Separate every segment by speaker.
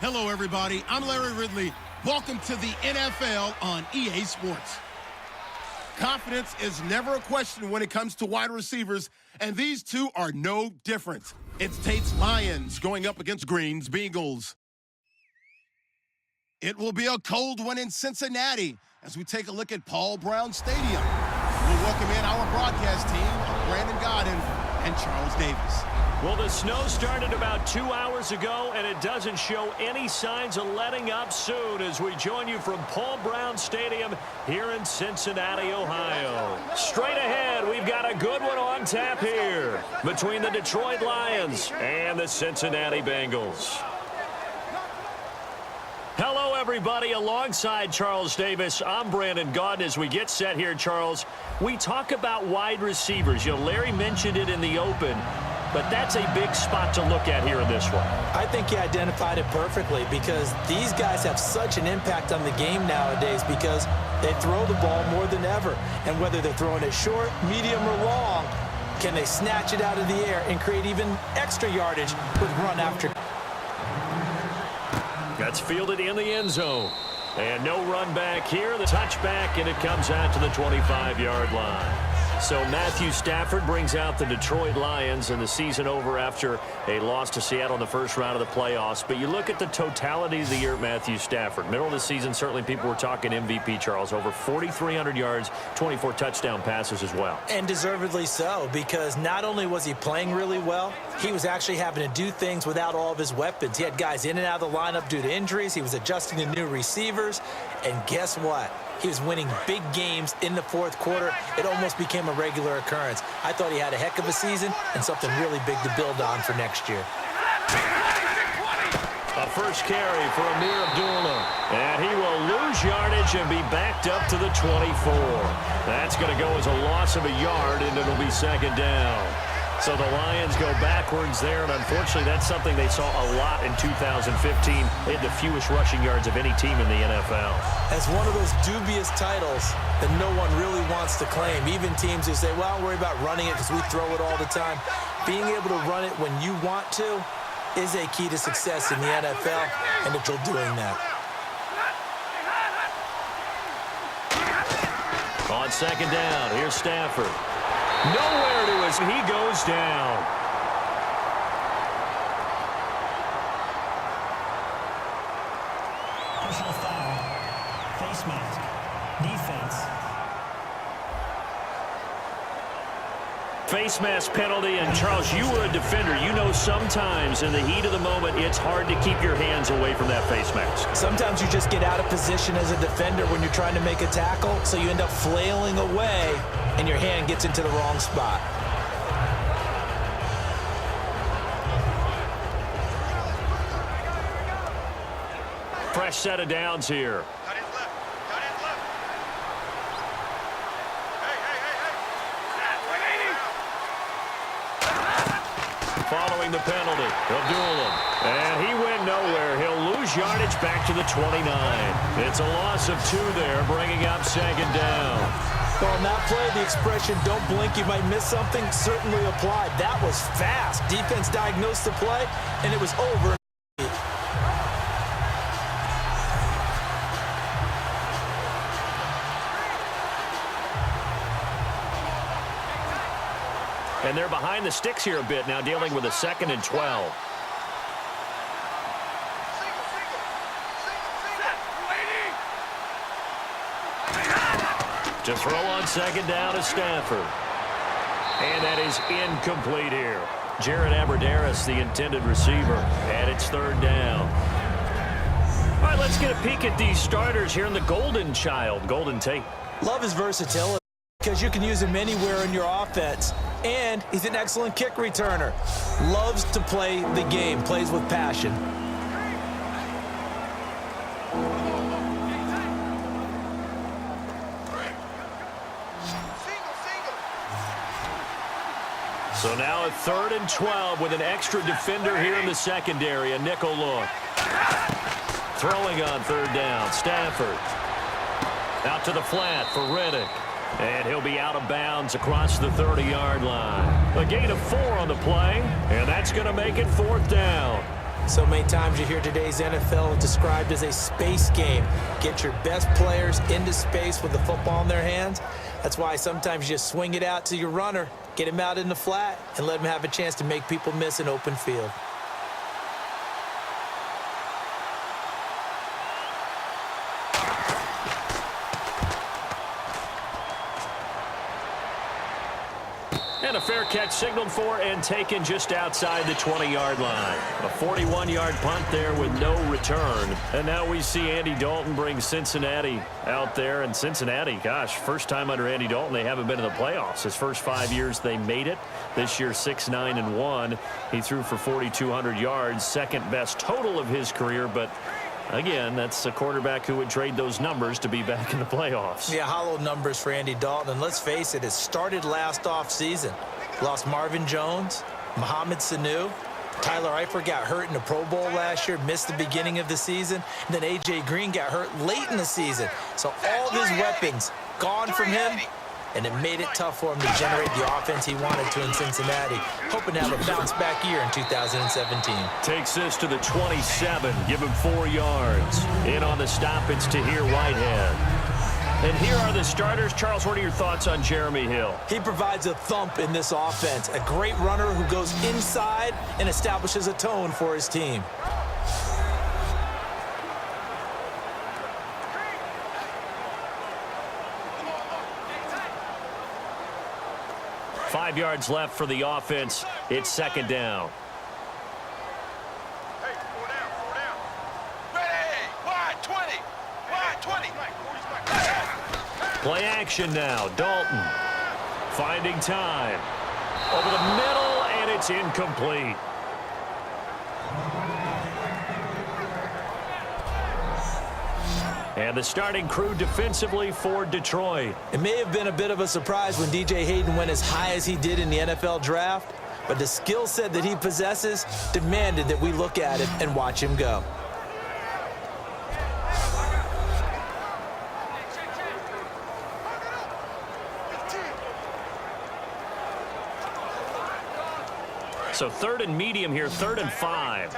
Speaker 1: Hello, everybody. I'm Larry Ridley. Welcome to the NFL on EA Sports. Confidence is never a question when it comes to wide receivers, and these two are no different. It's Tate's Lions going up against Green's Bengals. It will be a cold one in Cincinnati as we take a look at Paul Brown Stadium. We'll welcome in our broadcast team of Brandon Godden and Charles Davis.
Speaker 2: Well, the snow started about 2 hours ago, and it doesn't show any signs of letting up soon as we join you from Paul Brown Stadium here in Cincinnati, Ohio. Straight ahead, we've got a good one on tap here between the Detroit Lions and the Cincinnati Bengals. Hello, everybody. Alongside Charles Davis, I'm Brandon Godden. As we get set here, Charles, we talk about wide receivers. You know, Larry mentioned it in the open, but that's a big spot to look at here in this one.
Speaker 3: I think he identified it perfectly because these guys have such an impact on the game nowadays because they throw the ball more than ever. And whether they're throwing it short, medium, or long, can they snatch it out of the air and create even extra yardage with run after.
Speaker 2: That's fielded in the end zone. And no run back here. The touchback, and it comes out to the 25-yard line. So Matthew Stafford brings out the Detroit Lions, and the season over after a loss to Seattle in the first round of the playoffs. But you look at the totality of the year, Matthew Stafford. Middle of the season, certainly people were talking MVP, Charles. Over 4,300 yards, 24 touchdown passes as well.
Speaker 3: And deservedly so, because not only was he playing really well, he was actually having to do things without all of his weapons. He had guys in and out of the lineup due to injuries. He was adjusting to new receivers. And guess what? He was winning big games in the fourth quarter. It almost became a regular occurrence. I thought he had a heck of a season and something really big to build on for next year.
Speaker 2: A first carry for Amir Abdullah. And he will lose yardage and be backed up to the 24. That's going to go as a loss of a yard, and it'll be second down. So the Lions go backwards there, and unfortunately that's something they saw a lot in 2015. They had the fewest rushing yards of any team in the NFL.
Speaker 3: As one of those dubious titles that no one really wants to claim, even teams who say, well, don't worry about running it because we throw it all the time. Being able to run it when you want to is a key to success in the NFL, and Detroit doing that.
Speaker 2: On second down, here's Stafford. Nowhere to his. He goes down.
Speaker 4: Personal foul. Face mask. Defense.
Speaker 2: Face mask penalty, and Charles, you were a defender. You know sometimes in the heat of the moment, it's hard to keep your hands away from that face mask.
Speaker 3: Sometimes you just get out of position as a defender when you're trying to make a tackle, so you end up flailing away, and your hand gets into the wrong spot.
Speaker 2: Fresh set of downs here. Following the penalty, Abdullah. And he went nowhere. He'll lose yardage back to the 29. It's a loss of 2 there, bringing up second down.
Speaker 3: Well, in that play, the expression, don't blink, you might miss something, certainly applied. That was fast. Defense diagnosed the play, and it was over.
Speaker 2: And they're behind the sticks here a bit now, dealing with a 2nd and 12. To throw on second down is Stafford. And that is incomplete here. Jared Abbrederis, the intended receiver, and it's 3rd down. All right, let's get a peek at these starters here in the Golden Child. Golden Tate.
Speaker 3: Love his versatility because you can use him anywhere in your offense. And he's an excellent kick returner. Loves to play the game, plays with passion.
Speaker 2: So now a 3rd and 12 with an extra defender here in the secondary. A nickel look. Throwing on 3rd down. Stafford. Out to the flat for Riddick. And he'll be out of bounds across the 30-yard line. A gain of 4 on the play, and that's going to make it 4th down.
Speaker 3: So many times you hear today's NFL described as a space game. Get your best players into space with the football in their hands. That's why sometimes you just swing it out to your runner, get him out in the flat, and let him have a chance to make people miss an open field.
Speaker 2: And a fair catch signaled for and taken just outside the 20-yard line. A 41-yard punt there with no return. And now we see Andy Dalton bring Cincinnati out there. And Cincinnati, gosh, first time under Andy Dalton, they haven't been in the playoffs. His first 5 years, they made it. This year, 6-9-1. He threw for 4,200 yards, second best total of his career, but again, that's a quarterback who would trade those numbers to be back in the playoffs.
Speaker 3: Yeah, hollow numbers for Andy Dalton. And let's face it, it started last offseason. Lost Marvin Jones, Mohamed Sanu. Tyler Eifert got hurt in the Pro Bowl last year, missed the beginning of the season. And then A.J. Green got hurt late in the season. So all of his weapons gone from him, and it made it tough for him to generate the offense he wanted to in Cincinnati, hoping to have a bounce-back year in 2017.
Speaker 2: Takes this to the 27, give him 4 yards. In on the stop, it's Tahir Whitehead. And here are the starters. Charles, what are your thoughts on Jeremy Hill?
Speaker 3: He provides a thump in this offense, a great runner who goes inside and establishes a tone for his team.
Speaker 2: Five yards left for the offense. It's second down.
Speaker 5: Hey, 4 down. Ready, wide 20, wide 20.
Speaker 2: Play action now. Dalton finding time. Over the middle, and it's incomplete. And the starting crew defensively for Detroit.
Speaker 3: It may have been a bit of a surprise when DJ Hayden went as high as he did in the NFL draft, but the skill set that he possesses demanded that we look at it and watch him go.
Speaker 2: So third and medium here, 3rd and 5.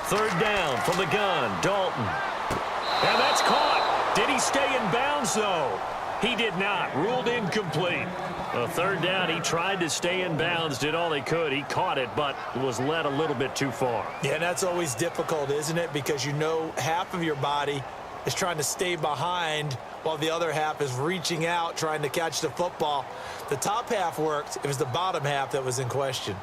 Speaker 2: Third down from the gun, Dalton. And that's caught. Did he stay in bounds, though? He did not. Ruled incomplete. A third down, he tried to stay in bounds, did all he could. He caught it, but was led a little bit too far.
Speaker 3: Yeah, and that's always difficult, isn't it? Because you know half of your body is trying to stay behind while the other half is reaching out, trying to catch the football. The top half worked. It was the bottom half that was in question.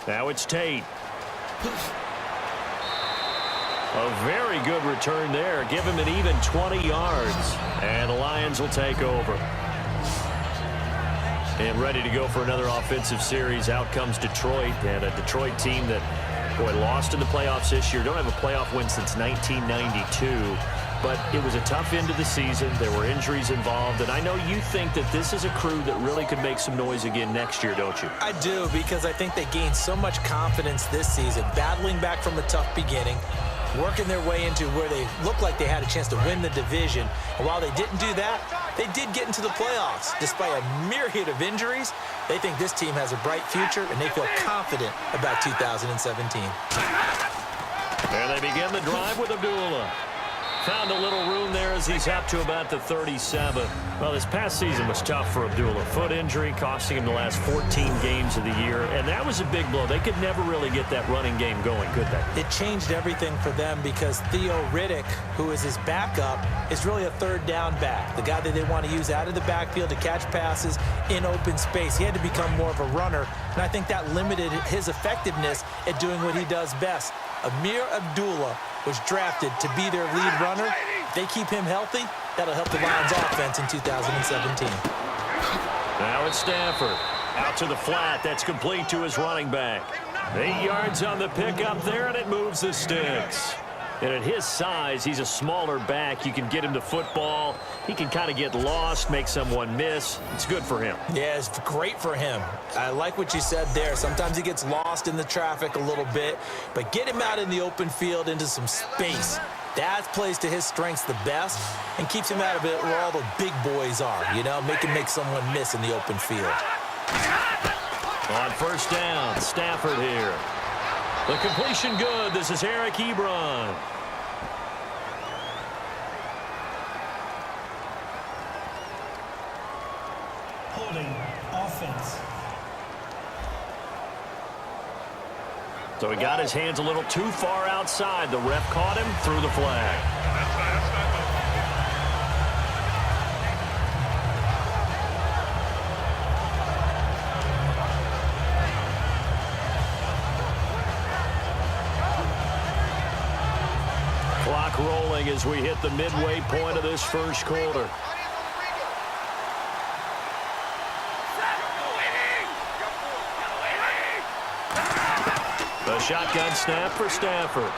Speaker 2: Now it's Tate. A very good return there. Give him an even 20 yards. And the Lions will take over. And ready to go for another offensive series. Out comes Detroit, and a Detroit team that, boy, lost in the playoffs this year. Don't have a playoff win since 1992. But it was a tough end of the season. There were injuries involved. And I know you think that this is a crew that really could make some noise again next year, don't you?
Speaker 3: I do, because I think they gained so much confidence this season, battling back from a tough beginning, working their way into where they looked like they had a chance to win the division. And while they didn't do that, they did get into the playoffs. Despite a myriad of injuries, they think this team has a bright future, and they feel confident about 2017.
Speaker 2: And they begin the drive with Abdullah. Found a little room there as he's up to about the 37. Well, this past season was tough for Abdullah. Foot injury costing him the last 14 games of the year, and that was a big blow. They could never really get that running game going, could they?
Speaker 3: It changed everything for them because Theo Riddick, who is his backup, is really a third down back, the guy that they want to use out of the backfield to catch passes in open space. He had to become more of a runner, and I think that limited his effectiveness at doing what he does best. Amir Abdullah was drafted to be their lead runner. If they keep him healthy, that'll help the Lions offense in 2017.
Speaker 2: Now it's Stafford. Out to the flat. That's complete to his running back. 8 yards on the pickup there, and it moves the sticks. And at his size, he's a smaller back. You can get him to football. He can kind of get lost, make someone miss. It's good for him.
Speaker 3: Yeah, it's great for him. I like what you said there. Sometimes he gets lost in the traffic a little bit, but get him out in the open field into some space. That plays to his strengths the best and keeps him out of it where all the big boys are, make him make someone miss in the open field.
Speaker 2: On first down, Stafford here. The completion good. This is Eric Ebron.
Speaker 4: Holding offense.
Speaker 2: So he got his hands a little too far outside. The ref caught him, threw the flag. Clock rolling as we hit the midway point of this first quarter. A shotgun snap for Stafford.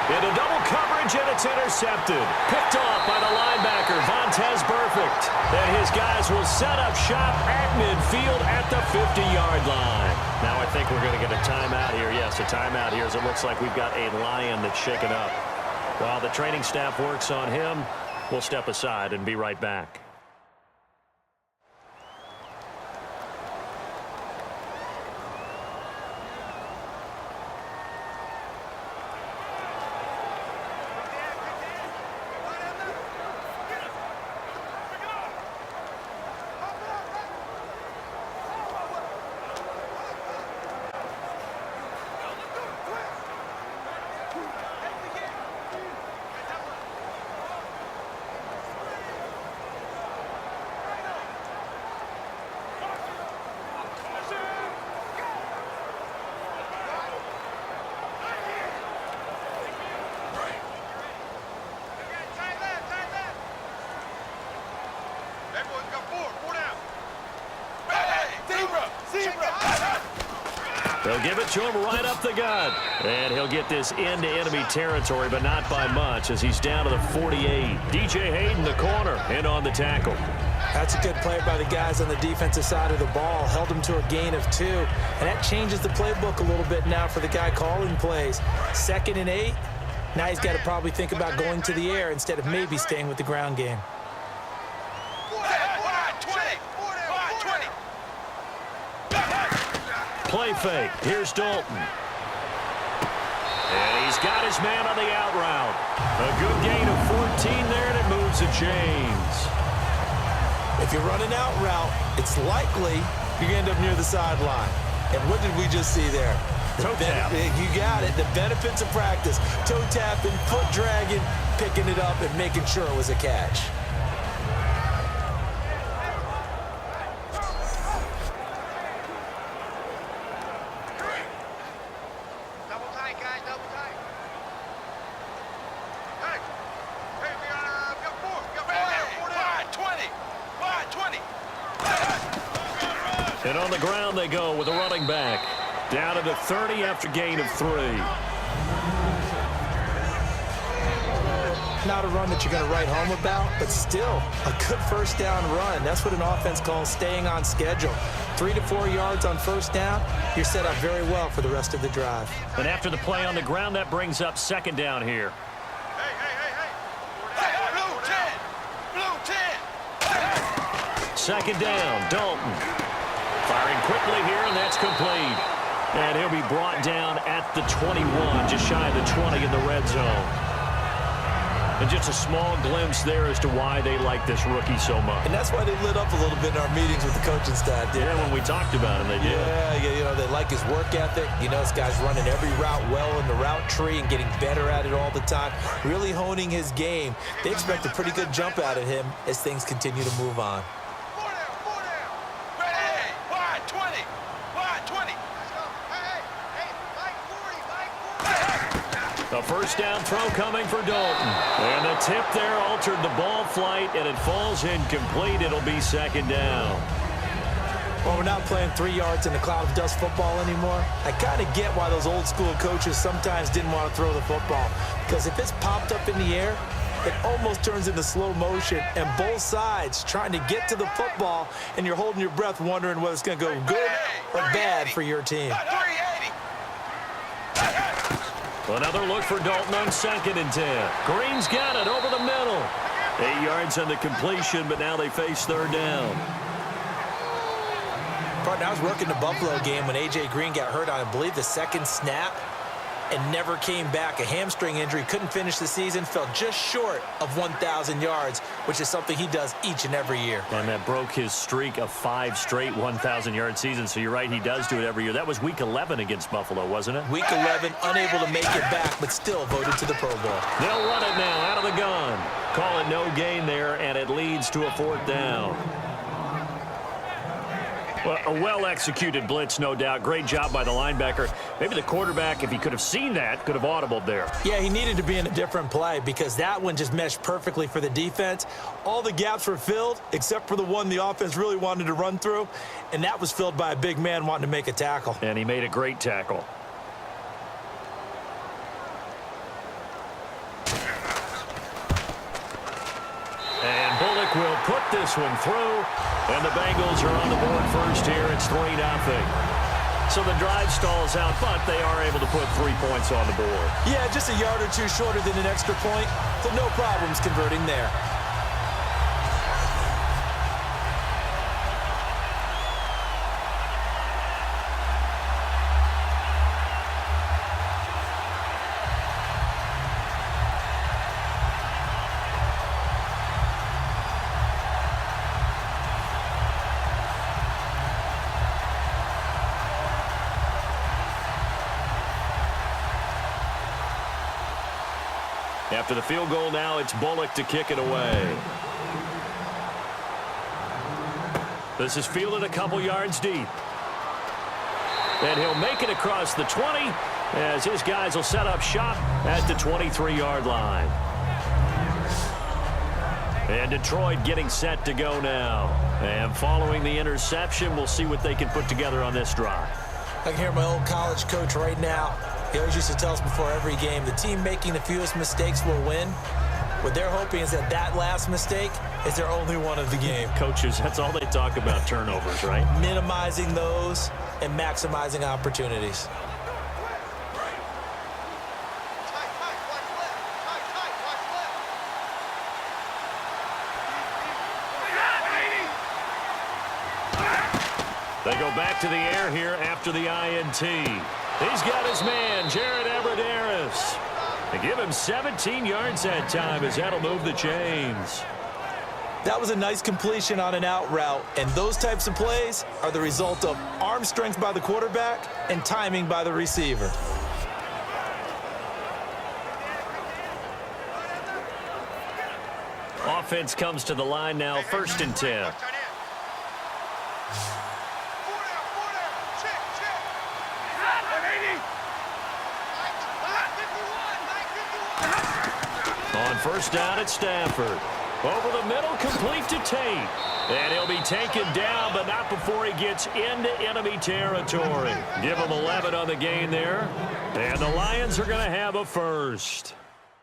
Speaker 2: Into double coverage, and it's intercepted. Picked off by the linebacker, Vontaze Burfict. And his guys will set up shop at midfield at the 50-yard line. Now I think we're going to get a timeout here. Yes, a timeout here as it looks like we've got a Lion that's shaken up. While the training staff works on him, we'll step aside and be right back. They'll give it to him right up the gut. And he'll get this into enemy territory, but not by much as he's down to the 48. DJ Hayden, the corner, in on the tackle.
Speaker 3: That's a good play by the guys on the defensive side of the ball. Held him to a gain of 2. And that changes the playbook a little bit now for the guy calling plays. 2nd and 8. Now he's got to probably think about going to the air instead of maybe staying with the ground game.
Speaker 2: Play fake. Here's Dalton. And he's got his man on the out route. A good gain of 14 there, and it moves the chains.
Speaker 3: If you run an out route, it's likely you're going to end up near the sideline. And what did we just see there?
Speaker 2: Toe tap.
Speaker 3: You got it. The benefits of practice. Toe tapping, foot dragging, picking it up, and making sure it was a catch.
Speaker 2: And on the ground they go with a running back. Down to the 30 after gain of 3.
Speaker 3: Not a run that you're going to write home about, but still a good first down run. That's what an offense calls staying on schedule. 3 to 4 yards on first down, you're set up very well for the rest of the drive.
Speaker 2: And after the play on the ground, that brings up 2nd down here.
Speaker 5: Blue 10.
Speaker 2: 2nd down, Dalton. Firing quickly here, and that's complete. And he'll be brought down at the 21, just shy of the 20 in the red zone. And just a small glimpse there as to why they like this rookie so much.
Speaker 3: And that's why they lit up a little bit in our meetings with the coaching staff.
Speaker 2: Yeah, when we talked about him, they did.
Speaker 3: Yeah, they like his work ethic. This guy's running every route well in the route tree and getting better at it all the time, really honing his game. They expect a pretty good jump out of him as things continue to move on.
Speaker 2: A first down throw coming for Dalton. And the tip there altered the ball flight, and it falls incomplete. It'll be 2nd down.
Speaker 3: Well, we're not playing 3 yards in a cloud of dust football anymore. I kind of get why those old school coaches sometimes didn't want to throw the football. Because if it's popped up in the air, it almost turns into slow motion, and both sides trying to get to the football, and you're holding your breath wondering whether it's going to go good or bad for your team.
Speaker 5: 380.
Speaker 2: Another look for Dalton on 2nd and 10. Green's got it over the middle. 8 yards on the completion, but now they face 3rd down.
Speaker 3: Partner, I was working the Buffalo game when A.J. Green got hurt on, I believe, the 2nd snap and never came back. A hamstring injury, couldn't finish the season, fell just short of 1,000 yards, which is something he does each and every year.
Speaker 2: And that broke his streak of 5 straight 1,000-yard seasons, so you're right, he does do it every year. That was Week 11 against Buffalo, wasn't it?
Speaker 3: Week 11, unable to make it back, but still voted to the Pro Bowl.
Speaker 2: They'll run it now out of the gun. Call it no gain there, and it leads to a 4th down. Well, a well-executed blitz, no doubt. Great job by the linebacker. Maybe the quarterback, if he could have seen that, could have audibled there.
Speaker 3: Yeah, he needed to be in a different play because that one just meshed perfectly for the defense. All the gaps were filled except for the one the offense really wanted to run through, and that was filled by a big man wanting to make a tackle.
Speaker 2: And he made a great tackle. And Bullock will put this one through, and the Bengals are on the board first here. It's 3-0. So the drive stalls out, but they are able to put 3 points on the board.
Speaker 3: Yeah, just a yard or two shorter than an extra point, so no problems converting there.
Speaker 2: After the field goal now, it's Bullock to kick it away. This is fielded a couple yards deep. And he'll make it across the 20 as his guys will set up shop at the 23-yard line. And Detroit getting set to go now. And following the interception, we'll see what they can put together on this drive.
Speaker 3: I can hear my old college coach right now. He always used to tell us before every game, the team making the fewest mistakes will win. What they're hoping is that that last mistake is their only one of the game.
Speaker 2: Coaches, that's all they talk about, turnovers, right?
Speaker 3: Minimizing those and maximizing opportunities.
Speaker 2: They go back to the air here after the INT. He's got his man, Jared Abbrederis. They give him 17 yards that time as that'll move the chains.
Speaker 3: That was a nice completion on an out route, and those types of plays are the result of arm strength by the quarterback and timing by the receiver.
Speaker 2: Offense comes to the line now, 1st and 10. On 1st down at Stafford. Over the middle, complete to Tate. And he'll be taken down, but not before he gets into enemy territory. Give him 11 on the gain there. And the Lions are going to have a first.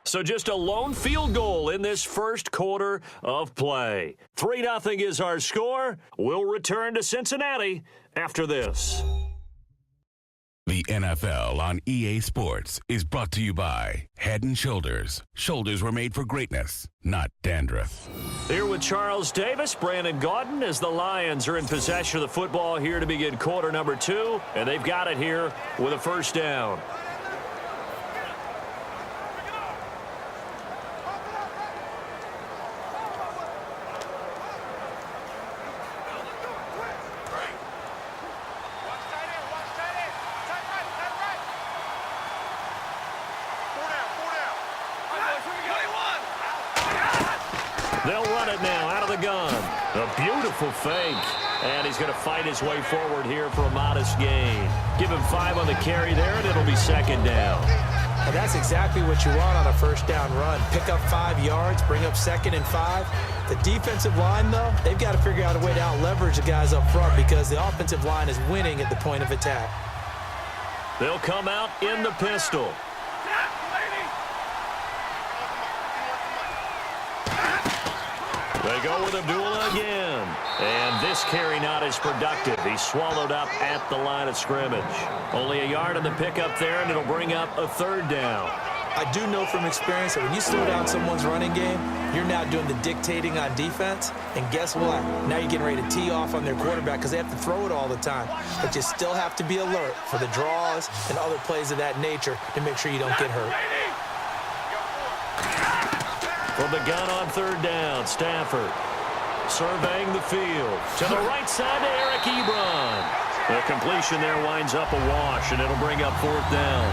Speaker 2: So just a lone field goal in this first quarter of play. 3-0 is our score. We'll return to Cincinnati after this.
Speaker 6: The NFL on EA Sports is brought to you by Head & Shoulders. Shoulders were made for greatness, not dandruff.
Speaker 2: Here with Charles Davis, Brandon Gaudin, as the Lions are in possession of the football here to begin quarter number 2, and they've got it here with a 1st down. They'll run it now out of the gun. A beautiful fake. And he's going to fight his way forward here for a modest gain. Give him 5 on the carry there, and it'll be 2nd down.
Speaker 3: And that's exactly what you want on a first down run. Pick up 5 yards, bring up 2nd and 5. The defensive line, though, they've got to figure out a way to out-leverage the guys up front because the offensive line is winning at the point of attack.
Speaker 2: They'll come out in the pistol. They go with Abdullah again. And this carry not as productive. He's swallowed up at the line of scrimmage. Only a yard on the pickup there, and it'll bring up a 3rd down.
Speaker 3: I do know from experience that when you slow down someone's running game, you're now doing the dictating on defense. And guess what? Now you're getting ready to tee off on their quarterback because they have to throw it all the time. But you still have to be alert for the draws and other plays of that nature to make sure you don't get hurt.
Speaker 2: From the gun on 3rd down, Stafford surveying the field. To the right side to Eric Ebron. The completion there winds up a wash, and it'll bring up 4th down.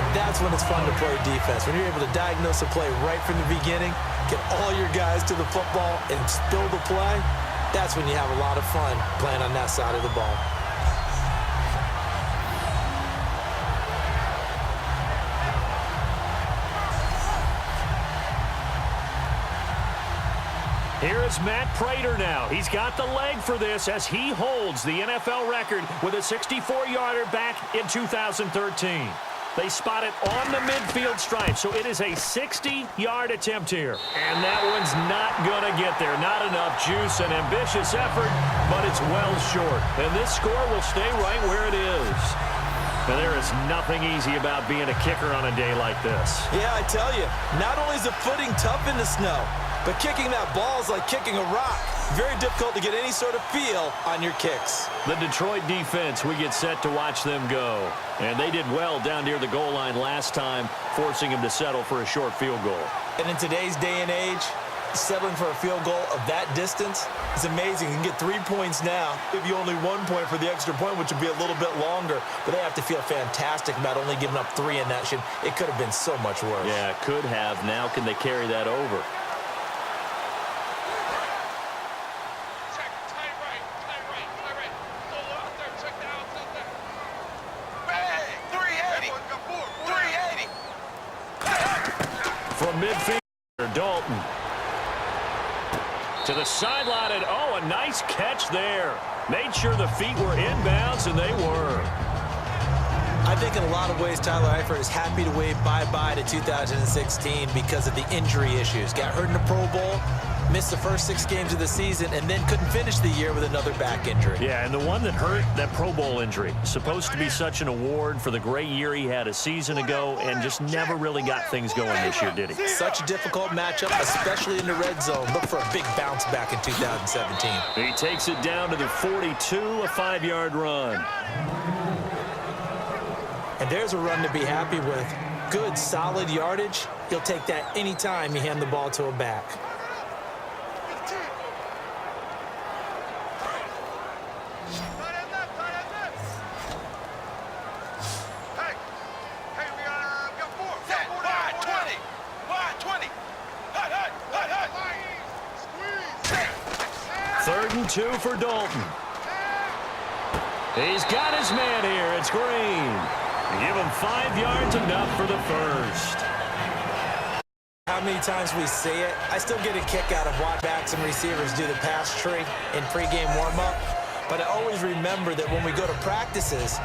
Speaker 3: And that's when it's fun to play defense. When you're able to diagnose a play right from the beginning, get all your guys to the football, and spill the play, that's when you have a lot of fun playing on that side of the ball.
Speaker 2: Here is Matt Prater now. He's got the leg for this as he holds the NFL record with a 64-yarder back in 2013. They spot it on the midfield stripe, so it is a 60-yard attempt here. And that one's not going to get there. Not enough juice and ambitious effort, but it's well short. And this score will stay right where it is. And there is nothing easy about being a kicker on a day like this.
Speaker 3: Yeah, I tell you, not only is the footing tough in the snow, but kicking that ball is like kicking a rock. Very difficult to get any sort of feel on your kicks.
Speaker 2: The Detroit defense, we get set to watch them go. And they did well down near the goal line last time, forcing him to settle for a short field goal.
Speaker 3: And in today's day and age, settling for a field goal of that distance is amazing. You can get 3 points now. Give you only 1 point for the extra point, which would be a little bit longer. But they have to feel fantastic about only giving up 3 in that shit. It could have been so much worse.
Speaker 2: Yeah, it could have. Now can they carry that over? From midfield, Dalton. To the sideline, and oh, a nice catch there. Made sure the feet were inbounds, and they were.
Speaker 3: I think in a lot of ways, Tyler Eifert is happy to wave bye-bye to 2016 because of the injury issues. Got hurt in the Pro Bowl, missed the first 6 games of the season, and then couldn't finish the year with another back injury.
Speaker 2: Yeah, and the one that hurt, that Pro Bowl injury. Supposed to be such an award for the great year he had a season ago and just never really got things going this year, did he?
Speaker 3: Such a difficult matchup, especially in the red zone. Look for a big bounce back in 2017.
Speaker 2: He takes it down to the 42, a 5-yard run.
Speaker 3: And there's a run to be happy with. Good, solid yardage. He'll take that anytime you hand the ball to a back.
Speaker 2: Third and 2 for Dalton. He's got his man here. It's Green. Give him 5 yards, enough for the first.
Speaker 3: How many times we see it, I still get a kick out of watching backs and receivers do the pass tree in pregame warm-up. But I always remember that when we go to practices,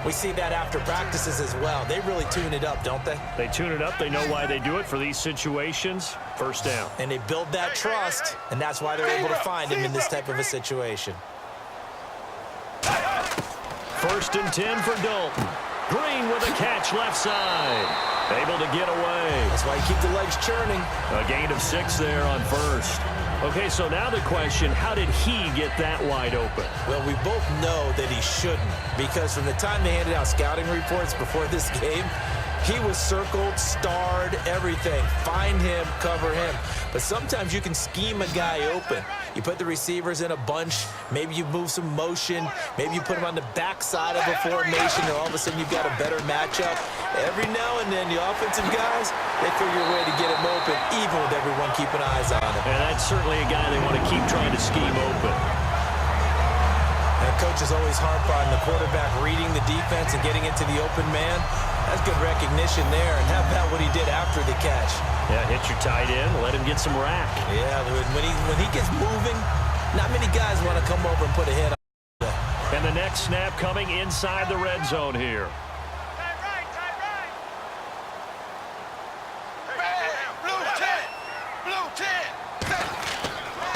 Speaker 3: we see that after practices as well. They really tune it up, don't they?
Speaker 2: They tune it up. They know why they do it for these situations. First down.
Speaker 3: And they build that trust, and that's why they're able to find him in this type of a situation.
Speaker 2: First and 10 for Dalton. Green with a catch left side. Able to get away.
Speaker 3: That's why you keep the legs churning.
Speaker 2: A gain of 6 there on first. Okay, so now the question, how did he get that wide open?
Speaker 3: Well, we both know that he shouldn't, because from the time they handed out scouting reports before this game, he was circled, starred, everything. Find him, cover him. But sometimes you can scheme a guy open. You put the receivers in a bunch. Maybe you move some motion. Maybe you put them on the backside of a formation, and all of a sudden you've got a better matchup. Every now and then, the offensive guys, they figure a way to get him open, even with everyone keeping eyes on him.
Speaker 2: And that's certainly a guy they want to keep trying to scheme open.
Speaker 3: And coaches always harp on the quarterback reading the defense and getting into the open man. That's good recognition there. And how about what he did after the catch?
Speaker 2: Yeah, hit your tight end, let him get some rack.
Speaker 3: Yeah, when he gets moving, not many guys want to come over and put a hit on him.
Speaker 2: And the next snap coming inside the red zone here.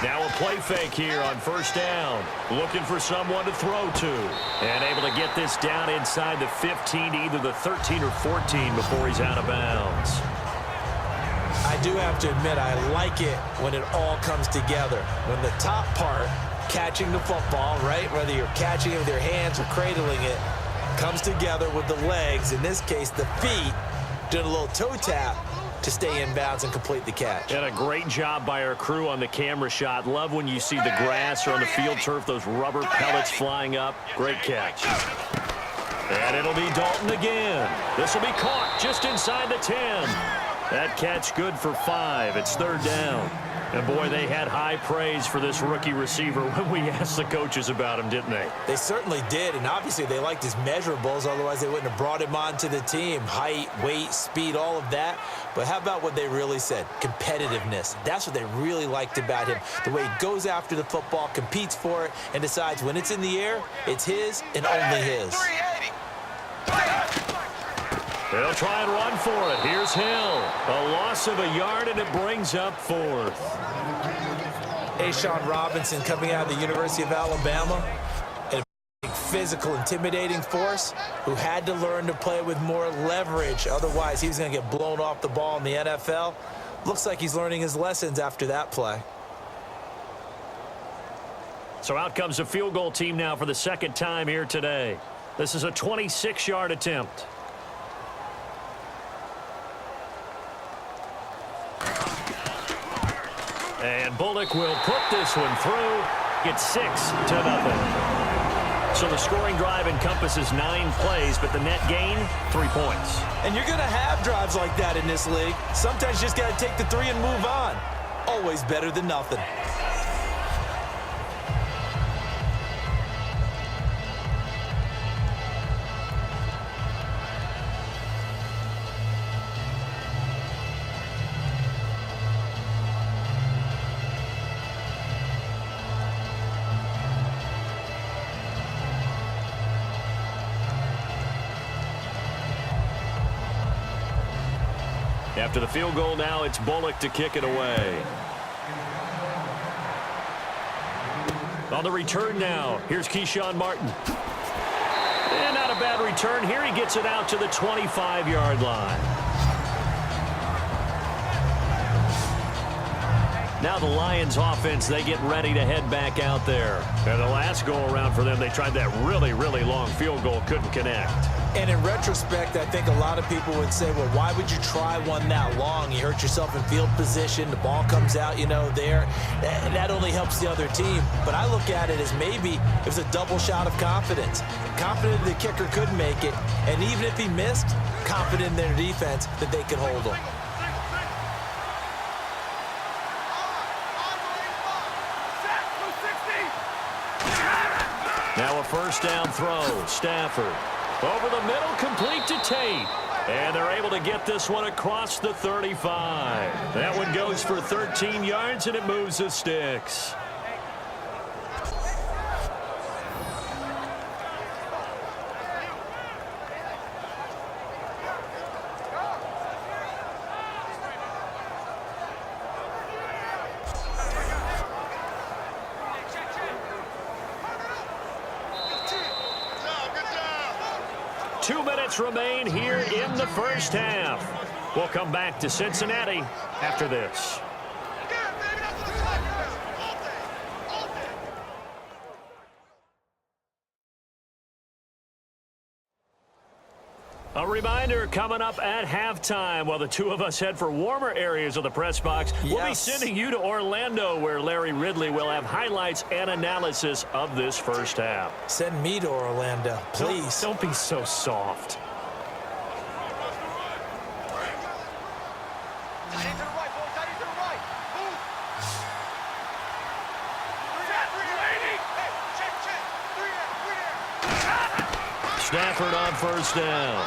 Speaker 2: Now a play fake here on first down. Looking for someone to throw to. And able to get this down inside the 15 to either the 13 or 14 before he's out of bounds.
Speaker 3: I do have to admit, I like it when it all comes together. When the top part, catching the football, right, whether you're catching it with your hands or cradling it, comes together with the legs, in this case the feet, doing a little toe tap to stay in bounds and complete the catch.
Speaker 2: And a great job by our crew on the camera shot. Love when you see the grass or on the field turf, those rubber pellets flying up. Great catch. And it'll be Dalton again. This will be caught just inside the 10. That catch good for 5. It's third down. And, boy, they had high praise for this rookie receiver when we asked the coaches about him, didn't they?
Speaker 3: They certainly did, and obviously they liked his measurables. Otherwise, they wouldn't have brought him onto the team. Height, weight, speed, all of that. But how about what they really said? Competitiveness. That's what they really liked about him. The way he goes after the football, competes for it, and decides when it's in the air, it's his and only his.
Speaker 2: They'll try and run for it. Here's Hill. A loss of a yard, and it brings up 4th.
Speaker 3: Ashawn Robinson coming out of the University of Alabama. A big physical, intimidating force who had to learn to play with more leverage. Otherwise, he was going to get blown off the ball in the NFL. Looks like he's learning his lessons after that play.
Speaker 2: So out comes a field goal team now for the second time here today. This is a 26-yard attempt. And Bullock will put this one through. It's 6-0. So the scoring drive encompasses 9 plays, but the net gain, 3 points.
Speaker 3: And you're going to have drives like that in this league. Sometimes you just got to take the 3 and move on. Always better than nothing.
Speaker 2: After the field goal now, it's Bullock to kick it away. On the return now, here's Keyshawn Martin. And not a bad return here. He gets it out to the 25-yard line. Now the Lions offense, they get ready to head back out there. And the last go-around for them, they tried that really, really long field goal, couldn't connect.
Speaker 3: And in retrospect, I think a lot of people would say, well, why would you try one that long? You hurt yourself in field position. The ball comes out, you know, there. That only helps the other team. But I look at it as maybe it was a double shot of confidence. Confident the kicker could make it. And even if he missed, confident in their defense that they could hold him.
Speaker 2: Now a first down throw. Stafford. Over the middle, complete to Tate. And they're able to get this one across the 35. That one goes for 13 yards, and it moves the sticks. Remain here in the first half. We'll come back to Cincinnati after this. A reminder coming up at halftime while the two of us head for warmer areas of the press box.
Speaker 3: Yes.
Speaker 2: We'll be sending you to Orlando where Larry Ridley will have highlights and analysis of this first half.
Speaker 3: Send me to Orlando, please.
Speaker 2: Don't be so soft. Stafford on first down.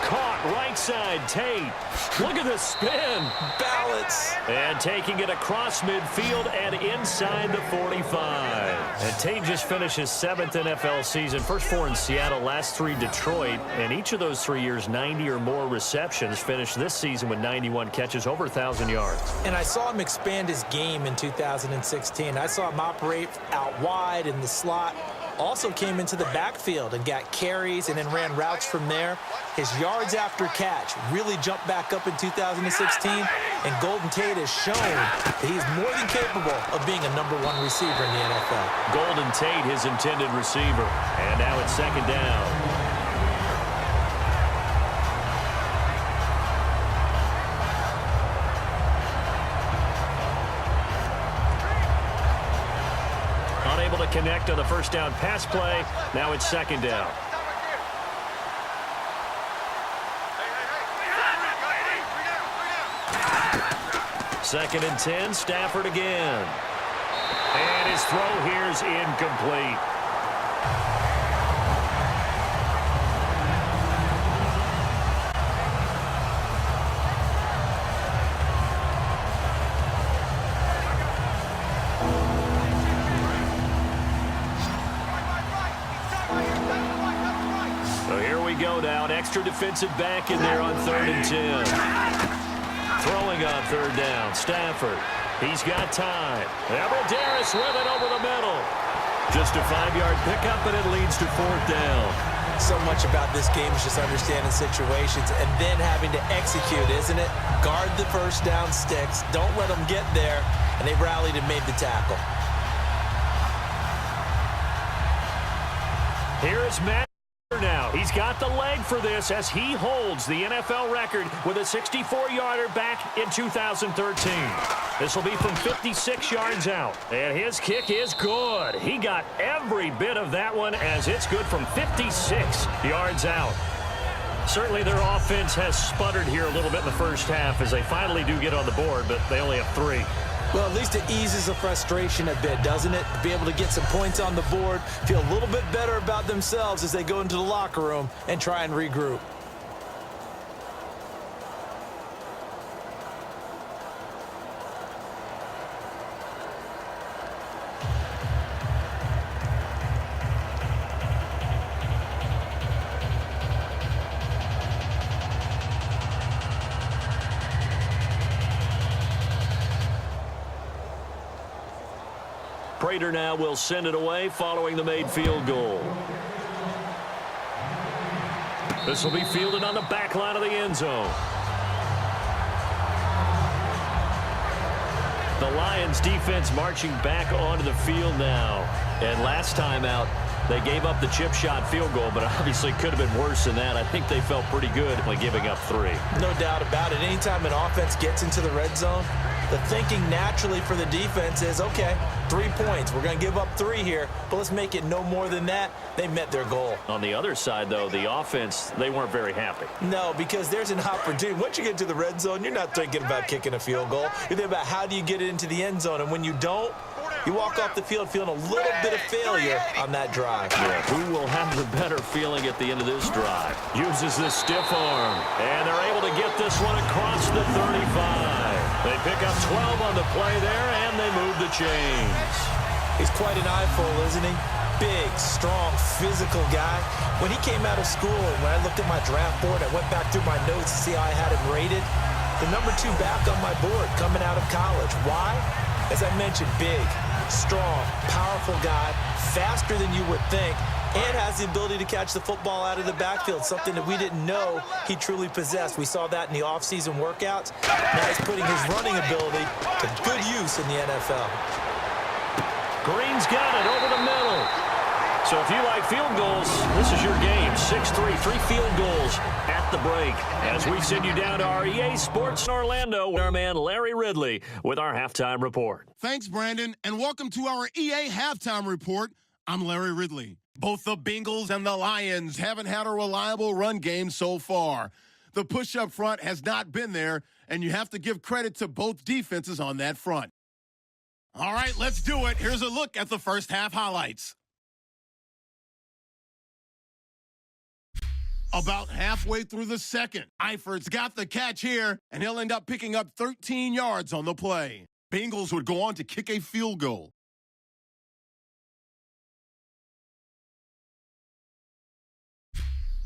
Speaker 2: Caught right side, Tate. Look at the spin.
Speaker 3: Balance.
Speaker 2: And taking it across midfield and inside the 45. And Tate just finished his 7th NFL season. First 4 in Seattle, last 3 Detroit. And each of those 3 years, 90 or more receptions. Finished this season with 91 catches, over 1,000 yards.
Speaker 3: And I saw him expand his game in 2016. I saw him operate out wide in the slot. Also came into the backfield and got carries and then ran routes from there. His yards after catch really jumped back up in 2016. And Golden Tate has shown that he's more than capable of being a #1 receiver in the NFL.
Speaker 2: Golden Tate, his intended receiver. And now it's second down. Unable to connect on the first down pass play. Now it's second down. Second and 10, Stafford again. And his throw here's incomplete. So here we go now. An extra defensive back in there on 3rd and 10. Throwing on 3rd down, Stafford. He's got time. Abeldaris with it over the middle. Just a 5-yard pickup, and it leads to 4th down.
Speaker 3: So much about this game is just understanding situations and then having to execute, isn't it? Guard the first down sticks. Don't let them get there. And they rallied and made the tackle.
Speaker 2: Here's Matt now. He's got the leg for this as he holds the NFL record with a 64-yarder back in 2013. This will be from 56 yards out. And his kick is good. He got every bit of that one as it's good from 56 yards out. Certainly their offense has sputtered here a little bit in the first half as they finally do get on the board, but they only have 3.
Speaker 3: Well, at least it eases the frustration a bit, doesn't it? Be able to get some points on the board, feel a little bit better about themselves as they go into the locker room and try and regroup.
Speaker 2: Prater now will send it away following the made field goal. This will be fielded on the back line of the end zone. The Lions defense marching back onto the field now. And last time out, they gave up the chip shot field goal, but obviously could have been worse than that. I think they felt pretty good by giving up 3.
Speaker 3: No doubt about it. Anytime an offense gets into the red zone, the thinking naturally for the defense is, okay, 3 points. We're going to give up 3 here, but let's make it no more than that. They met their goal.
Speaker 2: On the other side, though, the offense, they weren't very happy.
Speaker 3: No, because there's an opportunity. Once you get to the red zone, you're not thinking about kicking a field goal. You're thinking about how do you get it into the end zone, and when you don't, you walk off the field feeling a little bit of failure on that drive.
Speaker 2: Yeah, who will have the better feeling at the end of this drive? Uses this stiff arm, and they're able to get this one across the 35. They pick up 12 on the play there, and they move the chains.
Speaker 3: He's quite an eyeful, isn't he? Big, strong, physical guy. When he came out of school, and when I looked at my draft board, I went back through my notes to see how I had him rated. The #2 back on my board coming out of college. Why? As I mentioned, big, strong, powerful guy, faster than you would think, and has the ability to catch the football out of the backfield, something that we didn't know he truly possessed. We saw that in the offseason workouts. Now he's putting his running ability to good use in the NFL.
Speaker 2: Green's got it over the middle. So if you like field goals, this is your game. 6-3, 3 field goals at the break. As we send you down to our EA Sports in Orlando, our man Larry Ridley with our halftime report.
Speaker 1: Thanks, Brandon, and welcome to our EA Halftime Report. I'm Larry Ridley. Both the Bengals and the Lions haven't had a reliable run game so far. The push-up front has not been there, and you have to give credit to both defenses on that front. All right, let's do it. Here's a look at the first half highlights. About halfway through the second, Eifert's got the catch here, and he'll end up picking up 13 yards on the play. Bengals would go on to kick a field goal.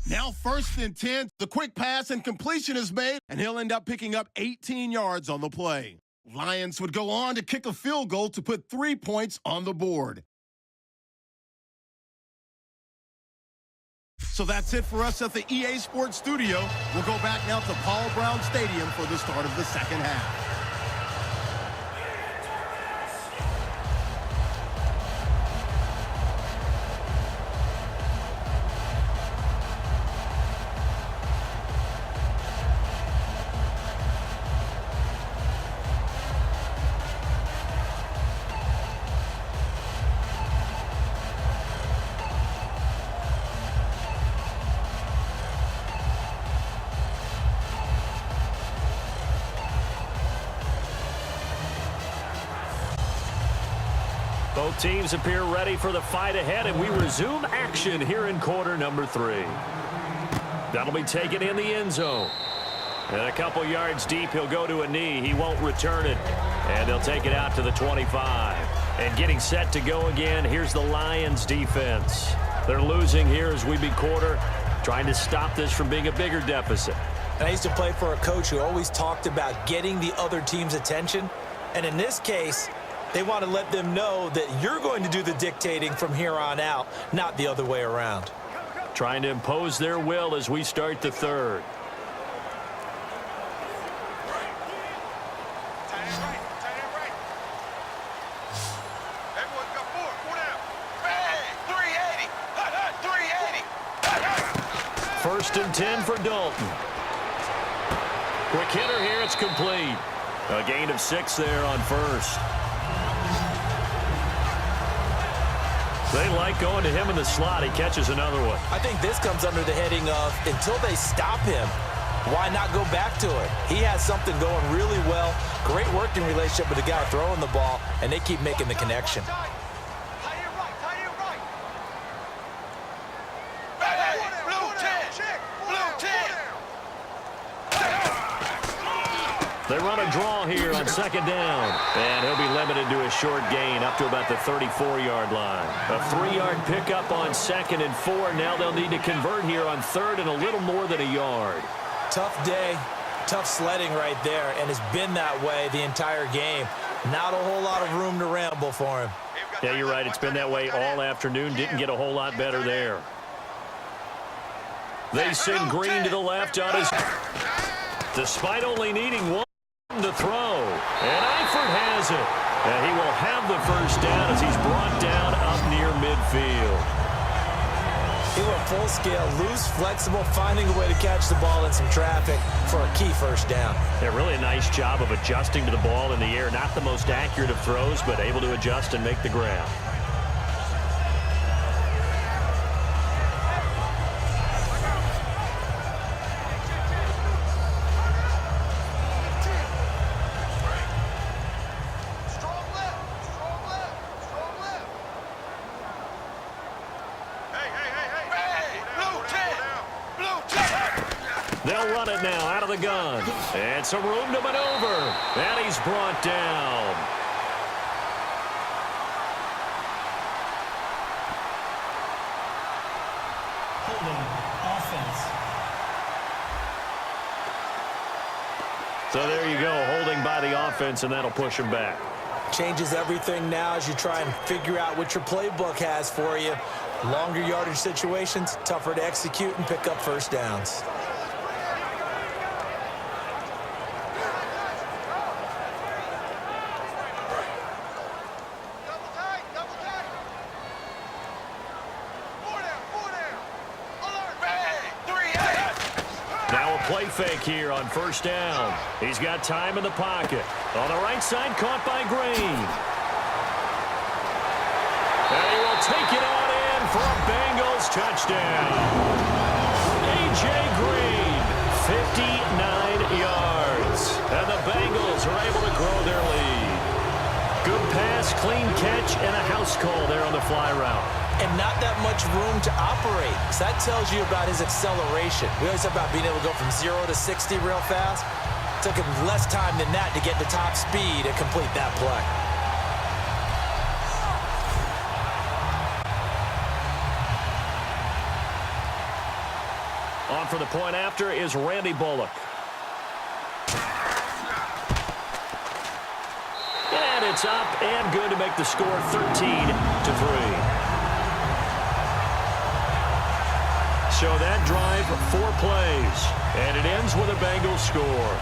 Speaker 1: Now 1st and 10, the quick pass and completion is made, and he'll end up picking up 18 yards on the play. Lions would go on to kick a field goal to put 3 points on the board. So that's it for us at the EA Sports Studio. We'll go back now to Paul Brown Stadium for the start of the second half.
Speaker 2: Both teams appear ready for the fight ahead, and we resume action here in quarter number 3. That'll be taken in the end zone. And a couple yards deep, he'll go to a knee. He won't return it. And they'll take it out to the 25. And getting set to go again, here's the Lions defense. They're losing here as we begin quarter, trying to stop this from being a bigger deficit.
Speaker 3: And I used to play for a coach who always talked about getting the other team's attention. And in this case, they want to let them know that you're going to do the dictating from here on out, not the other way around.
Speaker 2: Trying to impose their will as we start the third.
Speaker 5: Tight end right. Everyone got 4 down. Bang! 380. 380.
Speaker 2: 1st and 10 for Dalton. Quick hitter here, it's complete. A gain of 6 there on 1st. They like going to him in the slot. He catches another one.
Speaker 3: I think this comes under the heading of, until they stop him, why not go back to it? He has something going really well. Great working relationship with the guy throwing the ball, and they keep making the connection.
Speaker 5: Tight end right. Bang! Blue 10.
Speaker 2: They run a draw here on 2nd down. And he'll be limited to a short gain up to about the 34-yard line. A 3-yard pickup on 2nd and 4. Now they'll need to convert here on 3rd and a little more than a yard.
Speaker 3: Tough day, tough sledding right there, and it's been that way the entire game. Not a whole lot of room to ramble for him.
Speaker 2: Yeah, you're right. It's been that way all afternoon. Didn't get a whole lot better there. They send Green to the left on his... Despite only needing one to throw. And Eifert has it. And he will have the 1st down as he's brought down up near midfield.
Speaker 3: He went full scale, loose, flexible, finding a way to catch the ball in some traffic for a key 1st down.
Speaker 2: Yeah, really a nice job of adjusting to the ball in the air. Not the most accurate of throws, but able to adjust and make the grab. They'll run it now out of the gun. And some room to maneuver. And he's brought down.
Speaker 4: Holding offense.
Speaker 2: So there you go, holding by the offense, and that'll push him back.
Speaker 3: Changes everything now as you try and figure out what your playbook has for you. Longer yardage situations, tougher to execute and pick up 1st downs.
Speaker 2: Play fake here on 1st down. He's got time in the pocket. On the right side, caught by Green. And he will take it on in for a Bengals touchdown. A.J. Green, 59 yards. And the Bengals are able to grow their lead. Good pass, clean catch, and a house call there on the fly route.
Speaker 3: and not that much room to operate. So that tells you about his acceleration. We always talk about being able to go from 0 to 60 real fast. It took him less time than that to get the top speed to complete that play.
Speaker 2: On for the point after is Randy Bullock. And it's up and good to make the score 13-3. So that drive, 4 plays, and it ends with a Bengals score.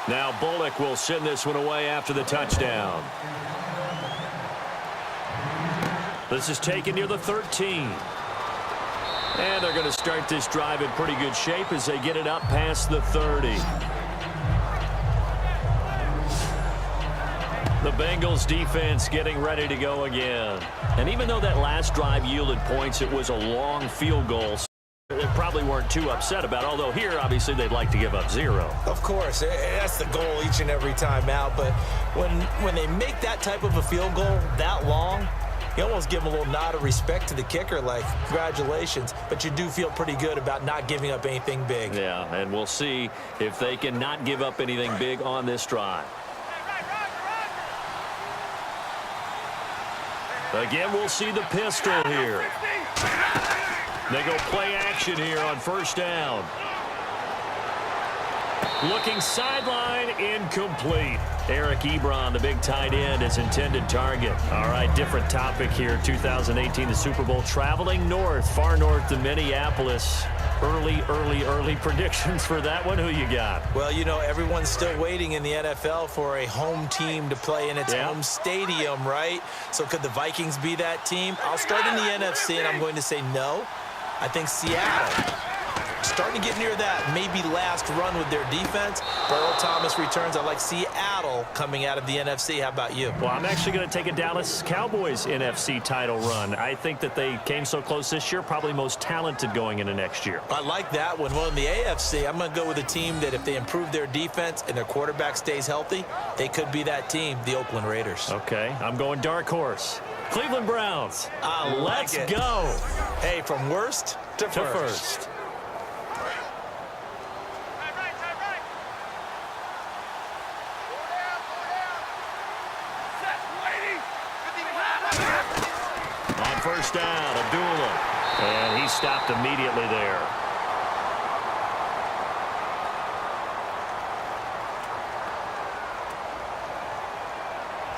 Speaker 2: Now Bullock will send this one away after the touchdown. This is taken near the 13. And they're going to start this drive in pretty good shape as they get it up past the 30. The Bengals defense getting ready to go again. And even though that last drive yielded points, it was a long field goal. They probably weren't too upset about it, although here, obviously, they'd like to give up 0.
Speaker 3: Of course, that's the goal each and every time out. But when they make that type of a field goal that long, you almost give them a little nod of respect to the kicker, like, congratulations. But you do feel pretty good about not giving up anything big.
Speaker 2: Yeah, and we'll see if they can not give up anything big on this drive. Again, we'll see the pistol here. They go play action here on first down. Looking sideline, incomplete. Eric Ebron, the big tight end, is intended target. All right, different topic here. 2018, the Super Bowl, traveling north, far north to Minneapolis. Early predictions for that one. Who you got?
Speaker 3: Well, you know, everyone's still waiting in the NFL for a home team to play in its home stadium, right? So could the Vikings be that team? I'll start in the NFC, and I'm going to say no. I think Seattle, starting to get near that maybe last run with their defense. Earl Thomas returns. I like Seattle coming out of the NFC. How about you?
Speaker 2: Well, I'm actually going to take a Dallas Cowboys NFC title run. I think that they came so close this year, probably most talented going into next year.
Speaker 3: I like that one. Well, in the AFC, I'm going to go with a team that if they improve their defense and their quarterback stays healthy, they could be that team, the Oakland Raiders.
Speaker 2: Okay, I'm going dark horse. Cleveland Browns. Let's go.
Speaker 3: Hey, from worst to first.
Speaker 2: On first down, Abdullah. And he stopped immediately there.